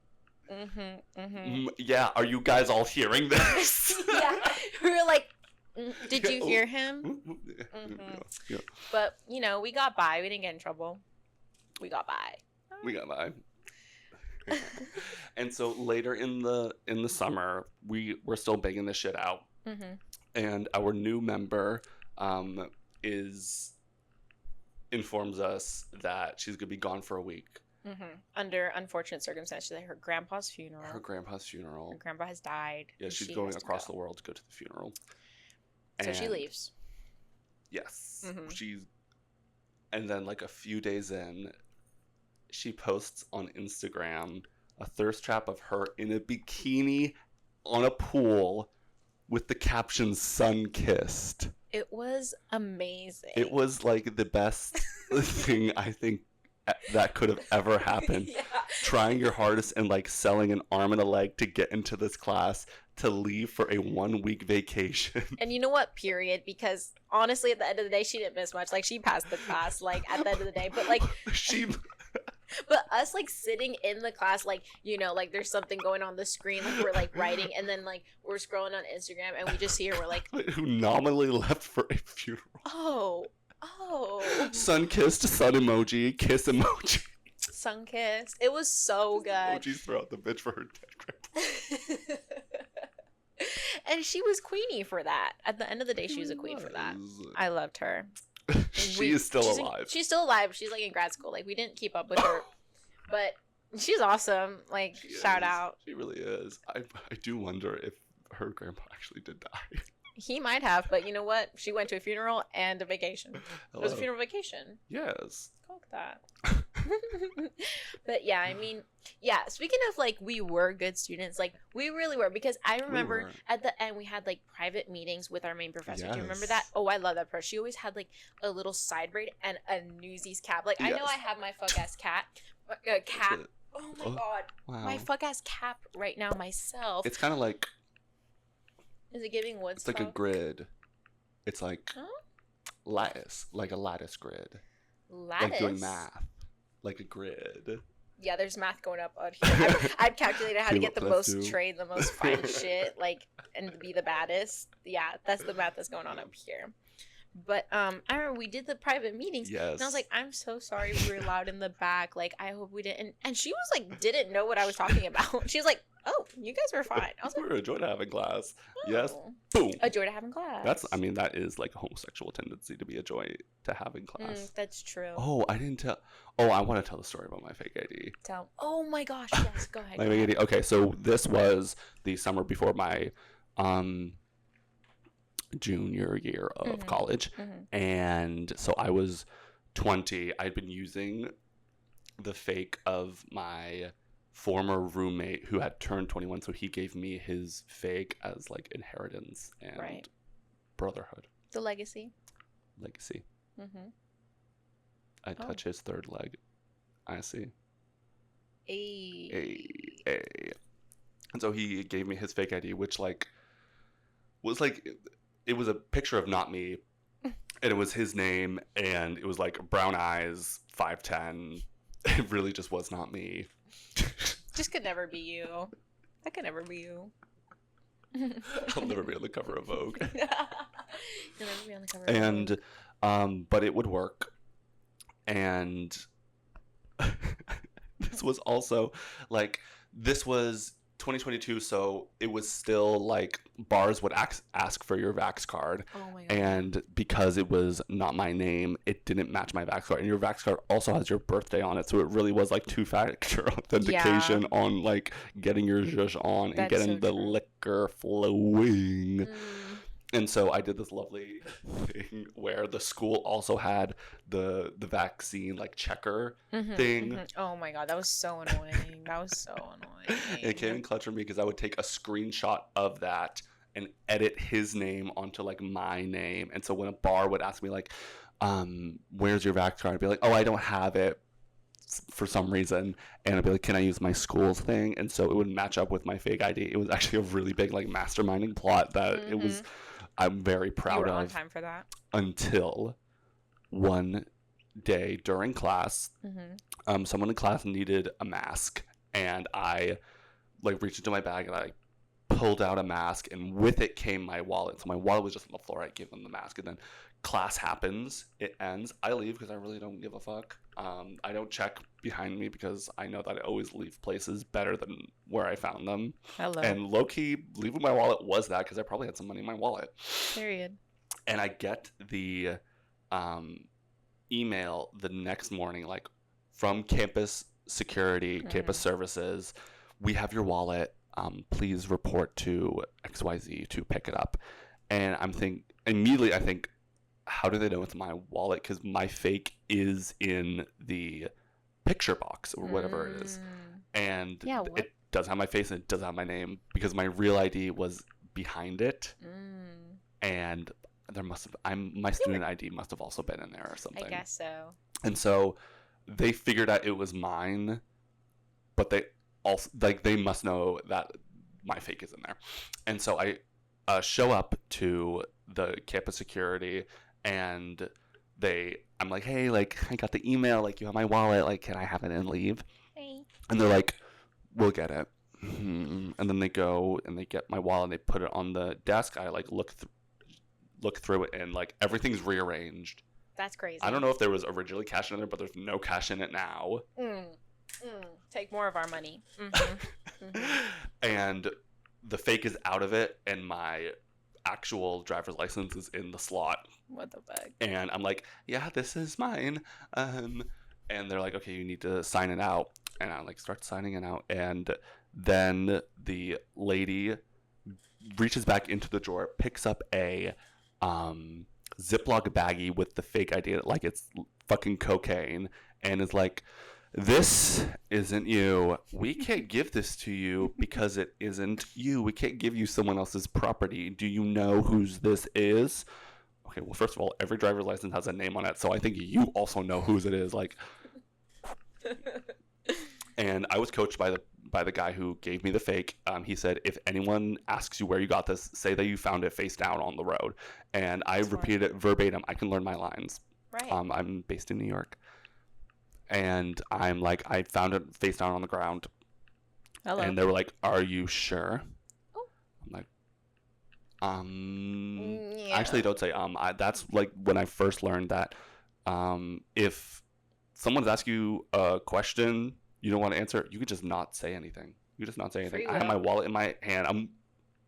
[SPEAKER 1] yeah. Are you guys all hearing this?
[SPEAKER 2] Yeah, we were like, did you hear him?
[SPEAKER 1] Yeah.
[SPEAKER 2] But we got by. We didn't get in trouble. We got by.
[SPEAKER 1] And so later in the summer, we're still banging this shit out, and our new member informs us that she's gonna be gone for a week
[SPEAKER 2] under unfortunate circumstances. Like her grandpa's funeral. Her
[SPEAKER 1] grandpa
[SPEAKER 2] has died.
[SPEAKER 1] Yeah, she's going across the world to go to the funeral.
[SPEAKER 2] So she leaves.
[SPEAKER 1] Yes, and then like a few days in, she posts on Instagram a thirst trap of her in a bikini on a pool with the caption "Sun Kissed."
[SPEAKER 2] It was amazing.
[SPEAKER 1] It was like the best thing I think that could have ever happened.
[SPEAKER 2] Yeah.
[SPEAKER 1] Trying your hardest and like selling an arm and a leg to get into this class, to leave for a 1-week vacation.
[SPEAKER 2] And you know what? Period. Because honestly, at the end of the day, she didn't miss much. Like, she passed the class. Like, at the end of the day, but like
[SPEAKER 1] she.
[SPEAKER 2] But us, like, sitting in the class, like, you know, like, there's something going on the screen, like, we're, like, writing, and then, like, we're scrolling on Instagram, and we just see her, we're like...
[SPEAKER 1] Who nominally left for a funeral.
[SPEAKER 2] Oh.
[SPEAKER 1] Sun kissed, sun emoji, kiss emoji.
[SPEAKER 2] Sun kiss. It was so good.
[SPEAKER 1] Emojis throughout the bitch for her dead grandpa.
[SPEAKER 2] And she was queenie for that. At the end of the day, she was a queen for that. I loved her.
[SPEAKER 1] She is still alive.
[SPEAKER 2] She's still alive. She's like in grad school. Like, we didn't keep up with her, but she's awesome. Like, shout out.
[SPEAKER 1] She really is. I do wonder if her grandpa actually did die.
[SPEAKER 2] He might have, but you know what? She went to a funeral and a vacation. It was a funeral vacation.
[SPEAKER 1] Yes.
[SPEAKER 2] Go with that. But yeah, I mean, yeah, speaking of like, we were good students, like we really were, because I remember at the end we had like private meetings with our main professor. Do you remember that? Oh, I love that part. She always had like a little side braid and a Newsies cap. Like, I know I have my fuck ass cap. Oh my god. Wow. My fuck ass cap right now myself.
[SPEAKER 1] It's kind of like...
[SPEAKER 2] Is it giving Woodstock?
[SPEAKER 1] It's like a grid. It's like lattice. Like a lattice grid.
[SPEAKER 2] Lattice?
[SPEAKER 1] Like doing math. Like a grid.
[SPEAKER 2] Yeah, there's math going up out here. I've calculated how to get the most trade, the most fine shit, like, and be the baddest. Yeah, that's the math that's going on up here. But I remember we did the private meetings.
[SPEAKER 1] Yes.
[SPEAKER 2] And I was like, I'm so sorry we were loud in the back. Like, I hope we didn't. And she was like, didn't know what I was talking about. She was like, oh, you guys were fine. I was like,
[SPEAKER 1] we were a joy to having class.
[SPEAKER 2] Oh.
[SPEAKER 1] Yes. Boom.
[SPEAKER 2] A joy to having class.
[SPEAKER 1] That is like a homosexual tendency to be a joy to having class.
[SPEAKER 2] That's true.
[SPEAKER 1] Oh, I didn't tell. Oh, I want to tell the story about my fake ID.
[SPEAKER 2] Oh my gosh, yes, go ahead.
[SPEAKER 1] My fake ID. Okay, so this was the summer before my junior year of college. And so I was 20. I'd been using the fake of my former roommate who had turned 21, so he gave me his fake as like inheritance and brotherhood.
[SPEAKER 2] The legacy.
[SPEAKER 1] I touch his third leg. I see.
[SPEAKER 2] A.
[SPEAKER 1] And so he gave me his fake ID, which like was like, it was a picture of not me, and it was his name, and it was like brown eyes, 5'10". It really just was not me.
[SPEAKER 2] Just could never be you. That could never be you.
[SPEAKER 1] I'll never be on the cover of Vogue.
[SPEAKER 2] You'll never be on the cover of Vogue.
[SPEAKER 1] And but it would work. And this was also like, this was 2022, so it was still like bars would ask for your Vax card.
[SPEAKER 2] Oh my God.
[SPEAKER 1] And because it was not my name, it didn't match my Vax card. And your Vax card also has your birthday on it, so it really was like two-factor authentication on like getting your zhuzh on and getting the liquor flowing. And so I did this lovely thing where the school also had the vaccine like checker thing.
[SPEAKER 2] Oh my God, that was so annoying.
[SPEAKER 1] It came in clutch for me because I would take a screenshot of that and edit his name onto like my name. And so when a bar would ask me like, where's your vax card? I'd be like, oh, I don't have it for some reason. And I'd be like, can I use my school's thing? And so it would match up with my fake ID. It was actually a really big like masterminding plot that it was... I'm very proud of.
[SPEAKER 2] You were on time for that.
[SPEAKER 1] Until one day during class, someone in class needed a mask, and I like reached into my bag and I pulled out a mask, and with it came my wallet. So my wallet was just on the floor. I gave them the mask, and then class happens. It ends. I leave because I really don't give a fuck. I don't check behind me because I know that I always leave places better than where I found them. And low-key, leaving my wallet was that because I probably had some money in my wallet.
[SPEAKER 2] Period.
[SPEAKER 1] And I get the email the next morning, like, from campus security, campus services, we have your wallet. Please report to XYZ to pick it up. And immediately I think, how do they know it's my wallet? Because my fake is in the picture box or whatever it is. And it does have my face and it does have my name because my real ID was behind it. And my student ID must have also been in there or something.
[SPEAKER 2] I guess so.
[SPEAKER 1] And so they figured out it was mine, but they also, like, they must know that my fake is in there. And so I show up to the campus security, and I'm like, hey, like, I got the email, like, you have my wallet, like, can I have it and leave?
[SPEAKER 2] Hey.
[SPEAKER 1] And they're like, we'll get it. And then they go and they get my wallet and they put it on the desk. I like look through it, and like everything's rearranged.
[SPEAKER 2] That's crazy.
[SPEAKER 1] I don't know if there was originally cash in there, but there's no cash in it now.
[SPEAKER 2] Take more of our money.
[SPEAKER 1] And the fake is out of it, and my actual driver's license is in the slot.
[SPEAKER 2] What the fuck?
[SPEAKER 1] And I'm like, yeah, this is mine. And they're like, okay, you need to sign it out. And I like start signing it out, and then the lady reaches back into the drawer, picks up a Ziploc baggie with the fake ID, like it's fucking cocaine, and is like, this isn't you. We can't give this to you because it isn't you. We can't give you someone else's property. Do you know whose this is? Okay, well, first of all, every driver's license has a name on it, so I think you also know whose it is. Like, and I was coached by the guy who gave me the fake. He said, if anyone asks you where you got this, say that you found it face down on the road. And I repeated it verbatim. I can learn my lines.
[SPEAKER 2] Right.
[SPEAKER 1] I'm based in New York. And I'm like, I found it face down on the ground.
[SPEAKER 2] Hello.
[SPEAKER 1] And they were like, are you sure?
[SPEAKER 2] Oh.
[SPEAKER 1] I'm like,
[SPEAKER 2] yeah.
[SPEAKER 1] Actually, don't say that's like when I first learned that if someone's asking you a question you don't want to answer, you could just not say anything. You just not say anything. I have my wallet in my hand. I'm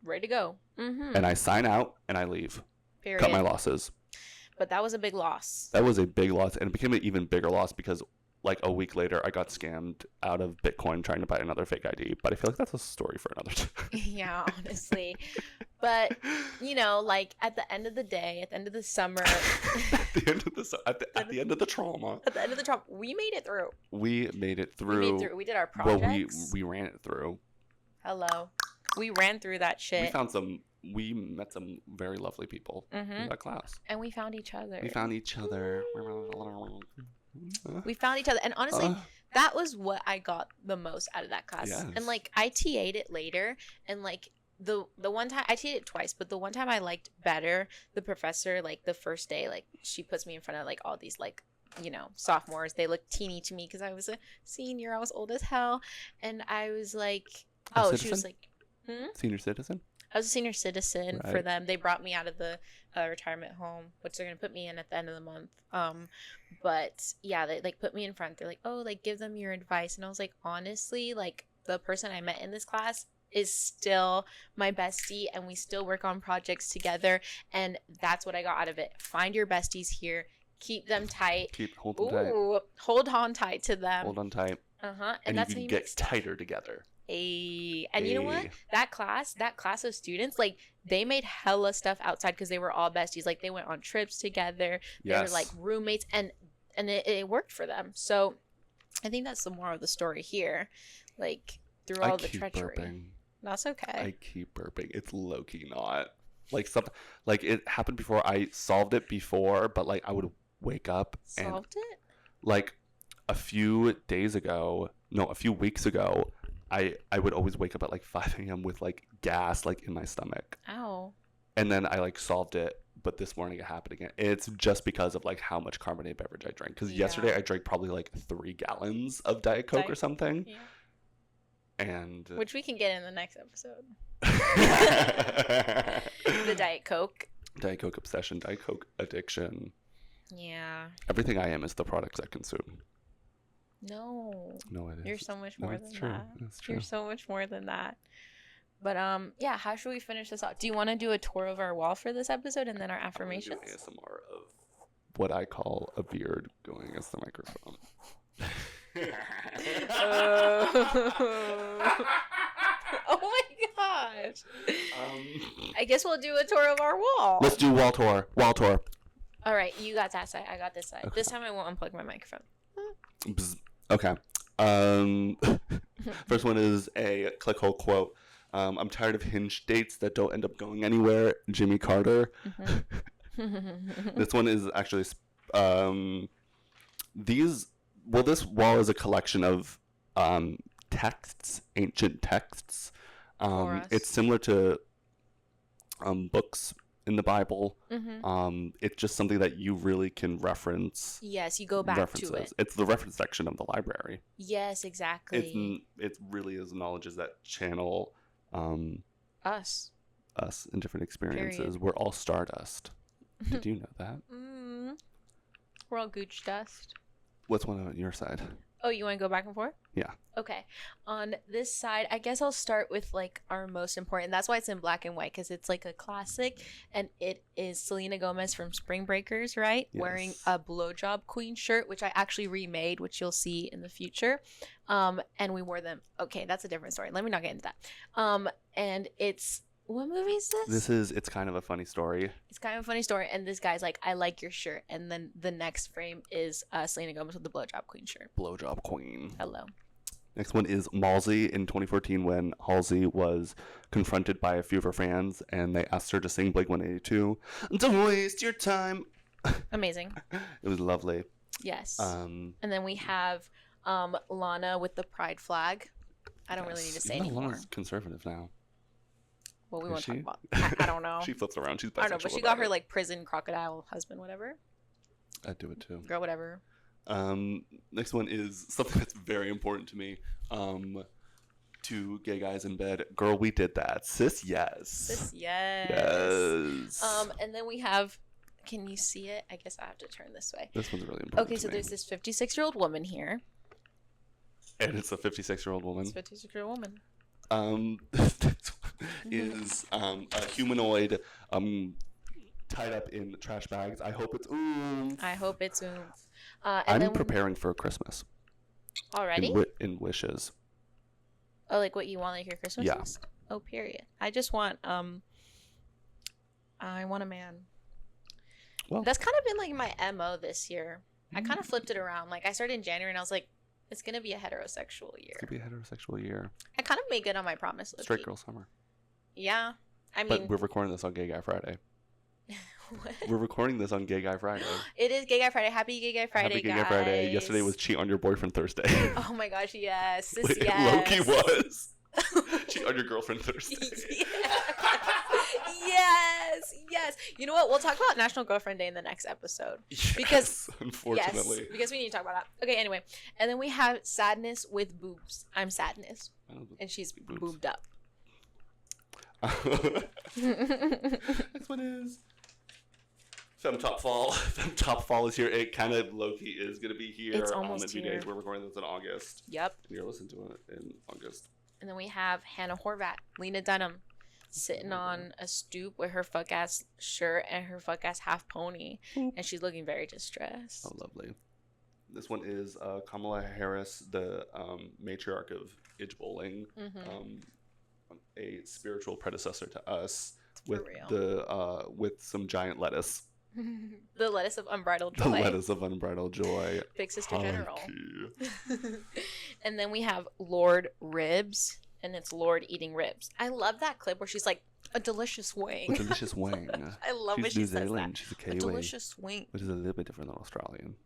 [SPEAKER 2] ready to go.
[SPEAKER 1] And I sign out and I leave.
[SPEAKER 2] Period.
[SPEAKER 1] Cut my losses.
[SPEAKER 2] But that was a big loss.
[SPEAKER 1] That was a big loss, and it became an even bigger loss because like a week later I got scammed out of Bitcoin trying to buy another fake ID. But I feel like that's a story for another time.
[SPEAKER 2] Yeah, honestly. But you know, like at the end of the day, at the end of the summer,
[SPEAKER 1] at the end of the trauma.
[SPEAKER 2] At the end of the trauma, we made it through.
[SPEAKER 1] We made it through.
[SPEAKER 2] We did our projects.
[SPEAKER 1] Well, we ran it through.
[SPEAKER 2] Hello. We ran through that shit.
[SPEAKER 1] We met some very lovely people in that class.
[SPEAKER 2] And we found each other.
[SPEAKER 1] We found each other.
[SPEAKER 2] And honestly, that was what I got the most out of that class.
[SPEAKER 1] Yes.
[SPEAKER 2] And like I TA'd it later, and like the one time I TA'd it twice, but the one time I liked better the professor, like the first day, like she puts me in front of like all these like, you know, sophomores. They looked teeny to me because I was a senior. I was old as hell. And I was like, she was like,
[SPEAKER 1] Senior citizen?
[SPEAKER 2] I was a senior citizen for them. They brought me out of the retirement home, which they're going to put me in at the end of the month. But yeah, they like put me in front. They're like, oh, like give them your advice. And I was like, honestly, like the person I met in this class is still my bestie, and we still work on projects together. And that's what I got out of it. Find your besties here. Keep them tight.
[SPEAKER 1] Hold them tight.
[SPEAKER 2] Hold on tight to them.
[SPEAKER 1] Hold on tight.
[SPEAKER 2] And
[SPEAKER 1] that's how you get tighter together.
[SPEAKER 2] You know what? That class of students, like they made hella stuff outside because they were all besties. Like they went on trips together. They were like roommates, and it worked for them. So I think that's the moral of the story here. Like through all the treachery. Burping. That's okay.
[SPEAKER 1] I keep burping. It's low-key not. Like something like it happened before. I solved it before, but like I would wake up
[SPEAKER 2] Solved it?
[SPEAKER 1] Like a few weeks ago, I would always wake up at like 5 a.m. with like gas like in my stomach.
[SPEAKER 2] Ow.
[SPEAKER 1] And then I like solved it, but this morning it happened again. It's just because of like how much carbonated beverage I drank. Because yesterday I drank probably like 3 gallons of Diet Coke or something.
[SPEAKER 2] Yeah.
[SPEAKER 1] And
[SPEAKER 2] which we can get in the next episode. The Diet Coke.
[SPEAKER 1] Diet Coke obsession, Diet Coke addiction.
[SPEAKER 2] Yeah.
[SPEAKER 1] Everything I am is the products I consume.
[SPEAKER 2] No,
[SPEAKER 1] it is.
[SPEAKER 2] You're so much more than
[SPEAKER 1] true.
[SPEAKER 2] that.
[SPEAKER 1] That's true.
[SPEAKER 2] You're so much more than that. But yeah, how should we finish this out? Do you want to do a tour of our wall for this episode and then our affirmations?
[SPEAKER 1] I'm ASMR of what I call a beard going against the microphone.
[SPEAKER 2] Oh my gosh! I guess we'll do a tour of our wall.
[SPEAKER 1] Let's do wall tour. Wall tour.
[SPEAKER 2] All right, you got that side. I got this side. Okay. This time I won't unplug my microphone.
[SPEAKER 1] Okay. First one is a clickhole quote. I'm tired of hinge dates that don't end up going anywhere. Jimmy Carter. This one is actually this wall is a collection of texts, ancient texts. It's similar to books in the Bible. It's just something that you really can reference.
[SPEAKER 2] Yes, you go back to it.
[SPEAKER 1] It's the reference section of the library.
[SPEAKER 2] Yes, exactly.
[SPEAKER 1] It really is knowledge that channel
[SPEAKER 2] us
[SPEAKER 1] in different experiences.
[SPEAKER 2] Period.
[SPEAKER 1] We're all stardust. Did you know that?
[SPEAKER 2] We're all gooch dust.
[SPEAKER 1] What's one on your side?
[SPEAKER 2] Oh, you want to go back and forth?
[SPEAKER 1] Yeah.
[SPEAKER 2] Okay. On this side, I guess I'll start with like our most important. That's why it's in black and white, because it's like a classic, and it is Selena Gomez from Spring Breakers, right?
[SPEAKER 1] Yes.
[SPEAKER 2] Wearing a blowjob queen shirt, which I actually remade, which you'll see in the future. And we wore them. Okay, that's a different story. Let me not get into that. And it's, what movie is this?
[SPEAKER 1] It's kind of a funny story.
[SPEAKER 2] It's kind of a funny story, and this guy's like, I like your shirt, and then the next frame is Selena Gomez with the blowjob queen shirt.
[SPEAKER 1] Blowjob queen.
[SPEAKER 2] Hello.
[SPEAKER 1] Next one is Halsey in 2014, when Halsey was confronted by a few of her fans, and they asked her to sing Blink-182. Don't waste your time.
[SPEAKER 2] Amazing.
[SPEAKER 1] It was lovely.
[SPEAKER 2] Yes. And then we have Lana with the pride flag. I don't really need to say anymore.
[SPEAKER 1] Lana's conservative now.
[SPEAKER 2] Well, we won't talk about. I don't know.
[SPEAKER 1] She flips around. She's bisexual.
[SPEAKER 2] I don't know, but she got her like prison crocodile husband, whatever.
[SPEAKER 1] I'd do it too.
[SPEAKER 2] Girl, whatever.
[SPEAKER 1] Next one is something that's very important to me. To gay guys in bed. Girl, we did that. Sis, yes.
[SPEAKER 2] Sis, yes.
[SPEAKER 1] Yes.
[SPEAKER 2] And then we have. Can you see it? I guess I have to turn this way.
[SPEAKER 1] This one's really important.
[SPEAKER 2] Okay, so there's this 56-year-old woman here.
[SPEAKER 1] And it's a 56-year-old woman.
[SPEAKER 2] It's a 56-year-old woman.
[SPEAKER 1] Is a humanoid tied up in trash bags. I hope it's oomph.
[SPEAKER 2] I hope it's oomph.
[SPEAKER 1] I'm preparing for Christmas.
[SPEAKER 2] Already?
[SPEAKER 1] In wishes.
[SPEAKER 2] Oh, like what you want, like your Christmas
[SPEAKER 1] Yeah.
[SPEAKER 2] list? Oh, period. I just want I want a man. Well, that's kind of been like my MO this year. I kind of flipped it around. Like I started in January and I was like, it's gonna be a heterosexual year.
[SPEAKER 1] It's gonna be a heterosexual year.
[SPEAKER 2] I kind of made good on my promise.
[SPEAKER 1] Straight girl summer.
[SPEAKER 2] Yeah, I mean,
[SPEAKER 1] but we're recording this on Gay Guy Friday.
[SPEAKER 2] What?
[SPEAKER 1] We're recording this on Gay Guy Friday.
[SPEAKER 2] It is Gay Guy Friday. Happy Gay Guy Friday,
[SPEAKER 1] Happy Gay
[SPEAKER 2] guys.
[SPEAKER 1] Guy Friday. Yesterday was Cheat on Your Boyfriend Thursday.
[SPEAKER 2] Oh my gosh, yes.
[SPEAKER 1] Wait,
[SPEAKER 2] yes.
[SPEAKER 1] Loki was. Cheat on your girlfriend Thursday.
[SPEAKER 2] Yes. You know what? We'll talk about National Girlfriend Day in the next episode.
[SPEAKER 1] Yes, unfortunately.
[SPEAKER 2] Yes, because we need to talk about that. Okay, anyway. And then we have Sadness with boobs. I'm Sadness. And she's boobed up.
[SPEAKER 1] Next one is Femme Top Fall. Femme Top Fall is here. It kind of low-key is going to be here.
[SPEAKER 2] It's almost
[SPEAKER 1] in 2
[SPEAKER 2] here.
[SPEAKER 1] days. We're recording this in August.
[SPEAKER 2] Yep.
[SPEAKER 1] And you're listening to it in August.
[SPEAKER 2] And then we have Hannah Horvath, Lena Dunham, sitting on a stoop with her fuck-ass shirt and her fuck-ass half pony. And she's looking very distressed.
[SPEAKER 1] Oh, lovely. This one is Kamala Harris, the matriarch of Idge Bowling. A spiritual predecessor to us with some giant lettuce.
[SPEAKER 2] The lettuce of unbridled joy.
[SPEAKER 1] The lettuce of unbridled joy.
[SPEAKER 2] Big Sister General. And then we have Lord Ribs, and it's Lord eating ribs. I love that clip where she's like, a delicious wing.
[SPEAKER 1] A delicious wing.
[SPEAKER 2] I love when she says that.
[SPEAKER 1] She's a Kiwi.
[SPEAKER 2] A delicious wing.
[SPEAKER 1] Which is a little bit different than Australian.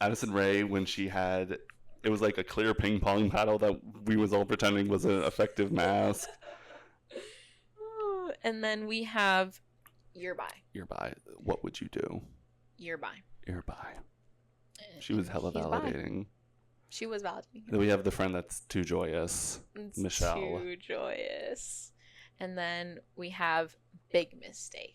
[SPEAKER 1] Addison Rae, when she had... It was like a clear ping pong paddle that we was all pretending was an effective mask.
[SPEAKER 2] And then we have You're Bi.
[SPEAKER 1] You're Bi. What would you do?
[SPEAKER 2] You're Bi.
[SPEAKER 1] You're Bi. She was hella validating.
[SPEAKER 2] Bi. She was validating.
[SPEAKER 1] Then we have the friend that's too joyous.
[SPEAKER 2] It's
[SPEAKER 1] Michelle.
[SPEAKER 2] Too joyous. And then we have Big Mistake.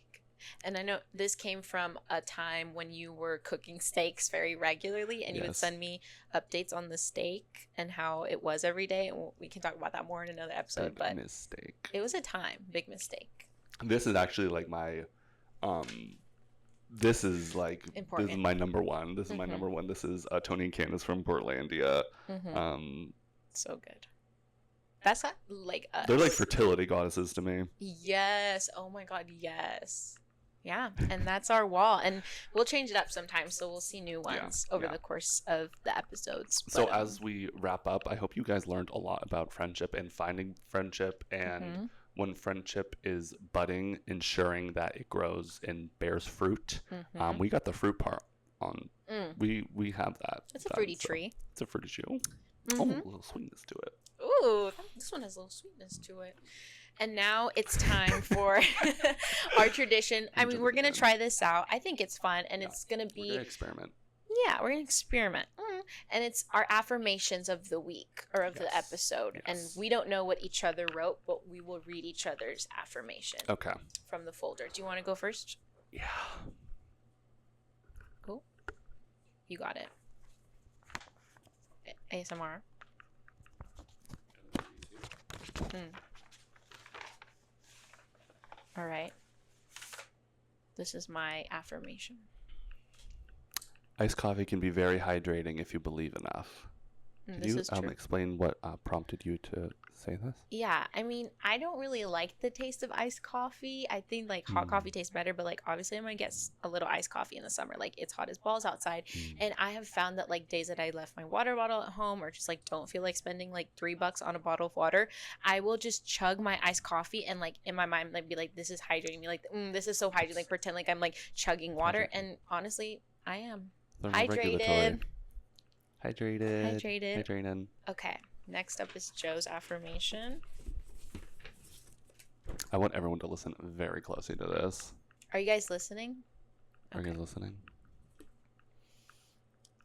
[SPEAKER 2] And I know this came from a time when you were cooking steaks very regularly, and you would send me updates on the steak and how it was every day. And we can talk about that more in another episode.
[SPEAKER 1] Big mistake.
[SPEAKER 2] It was a time. Big mistake.
[SPEAKER 1] This is actually like my, this is like,
[SPEAKER 2] important.
[SPEAKER 1] This is my number one. This is my number one. This is Tony and Candace from Portlandia.
[SPEAKER 2] So good. That's not like us.
[SPEAKER 1] They're like fertility goddesses to me.
[SPEAKER 2] Yes. Oh my God. Yes. Yeah, and that's our wall. And we'll change it up sometimes, so we'll see new ones over the course of the episodes.
[SPEAKER 1] So as we wrap up, I hope you guys learned a lot about friendship and finding friendship, and when friendship is budding, ensuring that it grows and bears fruit. We got the fruit part on. We have that.
[SPEAKER 2] It's a fruity tree.
[SPEAKER 1] It's a fruity tree. Oh, a little sweetness to it.
[SPEAKER 2] Ooh, this one has a little sweetness to it. And now it's time for our tradition. I mean, we're going to try this out. I think it's fun, and it's going to be...
[SPEAKER 1] We're going to experiment.
[SPEAKER 2] Yeah, we're going to experiment. And it's our affirmations of the week, or of the episode. And we don't know what each other wrote, but we will read each other's affirmation.
[SPEAKER 1] Okay.
[SPEAKER 2] From the folder. Do you want to go first?
[SPEAKER 1] Yeah.
[SPEAKER 2] Cool. You got it. ASMR. All right. This is my affirmation.
[SPEAKER 1] Iced coffee can be very hydrating if you believe enough. Can you explain what prompted you to say this?
[SPEAKER 2] Yeah, I mean, I don't really like the taste of iced coffee. I think like hot coffee tastes better, but like obviously I'm gonna get a little iced coffee in the summer. Like it's hot as balls outside, and I have found that like days that I left my water bottle at home or just like don't feel like spending like $3 on a bottle of water, I will just chug my iced coffee and like in my mind like be like, this is hydrating me, like this is so hydrating, like pretend like I'm like chugging water, and honestly I am hydrated.
[SPEAKER 1] Hydrated.
[SPEAKER 2] Okay, next up is Joe's affirmation.
[SPEAKER 1] I want everyone to listen very closely to this.
[SPEAKER 2] Are you guys listening?
[SPEAKER 1] Are you guys listening?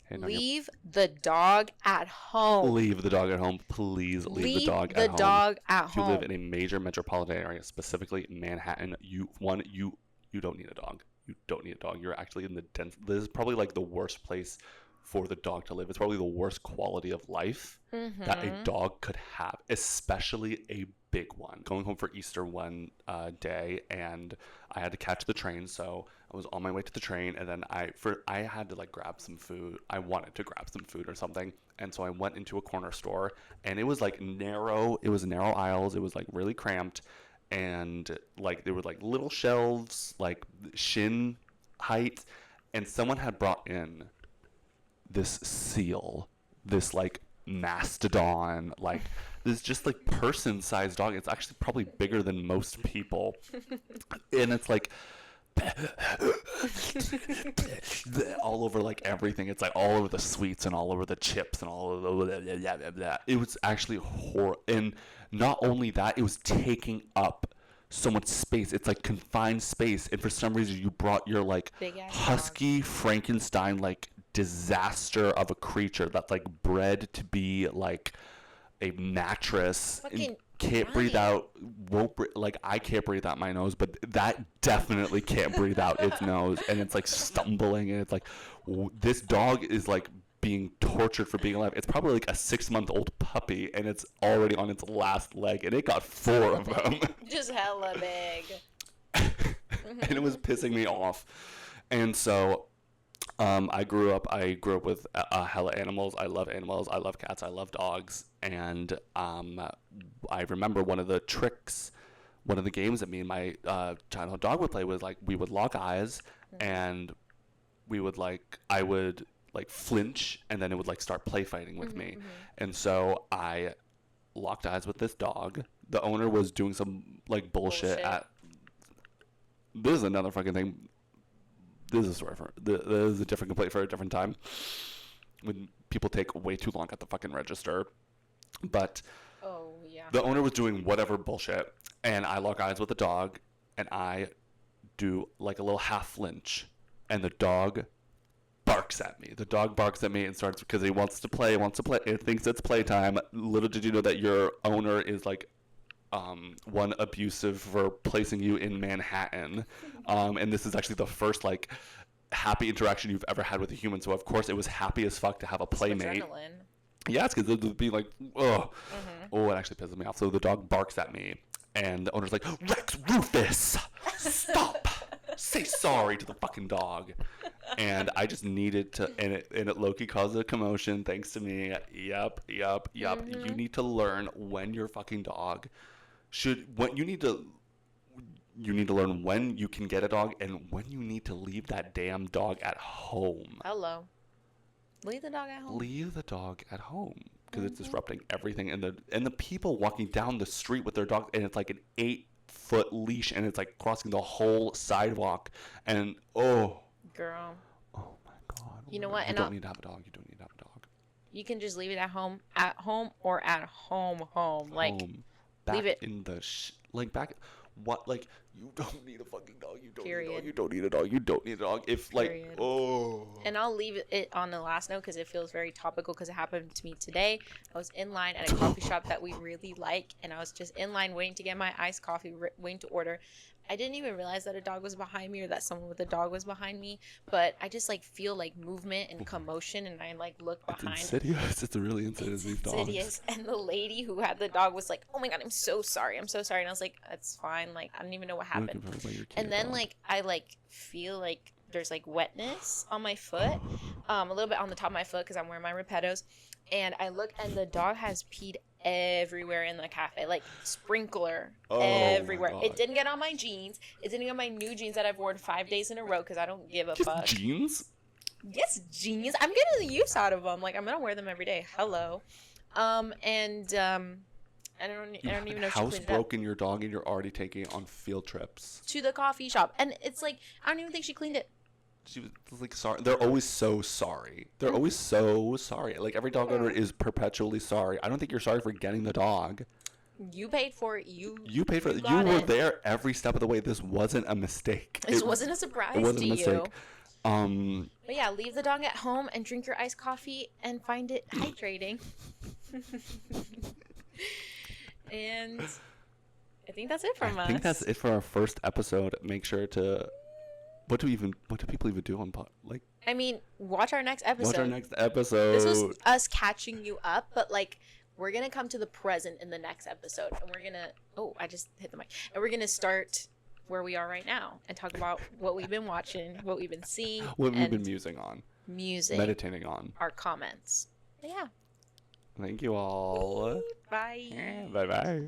[SPEAKER 2] Hey, leave the dog at home.
[SPEAKER 1] Leave the dog at home. Please leave the dog at home. If you live in a major metropolitan area, specifically Manhattan, you don't need a dog. You don't need a dog. You're actually in the dense. This is probably like the worst place for the dog to live. It's probably the worst quality of life that a dog could have, especially a big one. Going home for Easter one day, and I had to catch the train, so I was on my way to the train, and then I had to like grab some food. I wanted to grab some food or something, and so I went into a corner store, and it was like narrow. It was narrow aisles. It was like really cramped, and like there were like little shelves, like shin height, and someone had brought in this seal, this like mastodon, like this just like person-sized dog. It's actually probably bigger than most people, and it's like all over like everything. It's like all over the sweets and all over the chips and all over the it was actually horrible. And not only that, it was taking up so much space. It's like confined space, and for some reason you brought your like husky dog. Frankenstein like disaster of a creature that's like bred to be like a mattress. Can't breathe out, like I can't breathe out my nose, but that definitely can't breathe out its nose, and it's like stumbling, and it's like this dog is like being tortured for being alive. It's probably like a 6-month-old puppy, and it's already on its last leg, and it got 4 of them.
[SPEAKER 2] Just hella big.
[SPEAKER 1] And it was pissing me off. And so I grew up with hella animals. I love animals. I love cats. I love dogs. And I remember one of the games that me and my childhood dog would play was like we would lock eyes, and we would I would like flinch, and then it would like start play fighting with me. And so I locked eyes with this dog. The owner was doing some like bullshit. This is another fucking thing. This is a story this is a different complaint for a different time, when people take way too long at the fucking register. But the owner was doing whatever bullshit, and I lock eyes with the dog, and I do like a little half flinch, and the dog barks at me. The dog barks at me and starts, because he wants to play. It thinks it's playtime. Little did you know that your owner is like one abusive for placing you in Manhattan, and this is actually the first like happy interaction you've ever had with a human. So of course it was happy as fuck to have a playmate.
[SPEAKER 2] Adrenaline.
[SPEAKER 1] Yeah, it's because it would be like, oh, it actually pisses me off. So the dog barks at me, and the owner's like, Rex Rufus, stop, say sorry to the fucking dog. And I just needed to, and it low-key caused a commotion thanks to me. Yep. You need to learn when your fucking dog you need to You need to learn when you can get a dog and when you need to leave that damn dog at home.
[SPEAKER 2] Hello. Leave the dog at home.
[SPEAKER 1] Leave the dog at home because it's disrupting everything. And the people walking down the street with their dog, and it's like an 8-foot leash, and it's like crossing the whole sidewalk. And
[SPEAKER 2] girl.
[SPEAKER 1] Oh my God.
[SPEAKER 2] You know what?
[SPEAKER 1] You don't need to have a dog. You don't need to have a dog.
[SPEAKER 2] You can just leave it at home or at home. Like,
[SPEAKER 1] back
[SPEAKER 2] leave it
[SPEAKER 1] in the back. What, like, you don't need a fucking dog. You don't
[SPEAKER 2] Period.
[SPEAKER 1] need a dog. You don't need a dog. You don't need a dog. If, like,
[SPEAKER 2] Period. And I'll leave it on the last note because it feels very topical because it happened to me today. I was in line at a coffee shop that we really like, and I was just in line waiting to get my iced coffee, waiting to order. I didn't even realize that a dog was behind me or that someone with a dog was behind me, but I just, like, feel, like, movement and commotion, and I, like, look behind.
[SPEAKER 1] It's insidious. It's really insidious, these dogs.
[SPEAKER 2] Insidious. And the lady who had the dog was like, oh my God, I'm so sorry. I'm so sorry. And I was like, that's fine. Like, I don't even know what happened. And then, like, I, like, feel like there's, like, wetness on my foot, a little bit on the top of my foot because I'm wearing my Repettos. And I look, and the dog has peed everywhere in the cafe, like sprinkler everywhere. It didn't get on my jeans. It didn't get on my new jeans that I've worn 5 days in a row because I don't give a fuck.
[SPEAKER 1] Jeans?
[SPEAKER 2] Yes, jeans. I'm getting the use out of them. Like, I'm gonna wear them every day. Hello. I don't even know.
[SPEAKER 1] Housebroken your dog, and you're already taking it on field trips
[SPEAKER 2] to the coffee shop, and it's like I don't even think she cleaned it.
[SPEAKER 1] She was like, sorry. They're always so sorry. They're always so sorry. Like, every dog owner is perpetually sorry. I don't think you're sorry for getting the dog.
[SPEAKER 2] You paid for it. You
[SPEAKER 1] paid for it. You were there every step of the way. This wasn't a mistake.
[SPEAKER 2] This wasn't a surprise. It wasn't a mistake. But yeah, leave the dog at home and drink your iced coffee and find it hydrating. And I think that's it from us.
[SPEAKER 1] I think that's it for our first episode. Make sure to. What do people even do on like?
[SPEAKER 2] I mean, watch our next episode.
[SPEAKER 1] This
[SPEAKER 2] was us catching you up, but like we're gonna come to the present in the next episode, and we're gonna. Oh, I just hit the mic, and we're gonna start where we are right now and talk about what we've been watching, what we've been seeing,
[SPEAKER 1] what we've been meditating on,
[SPEAKER 2] our comments. But yeah.
[SPEAKER 1] Thank you all.
[SPEAKER 2] Bye.
[SPEAKER 1] Bye bye.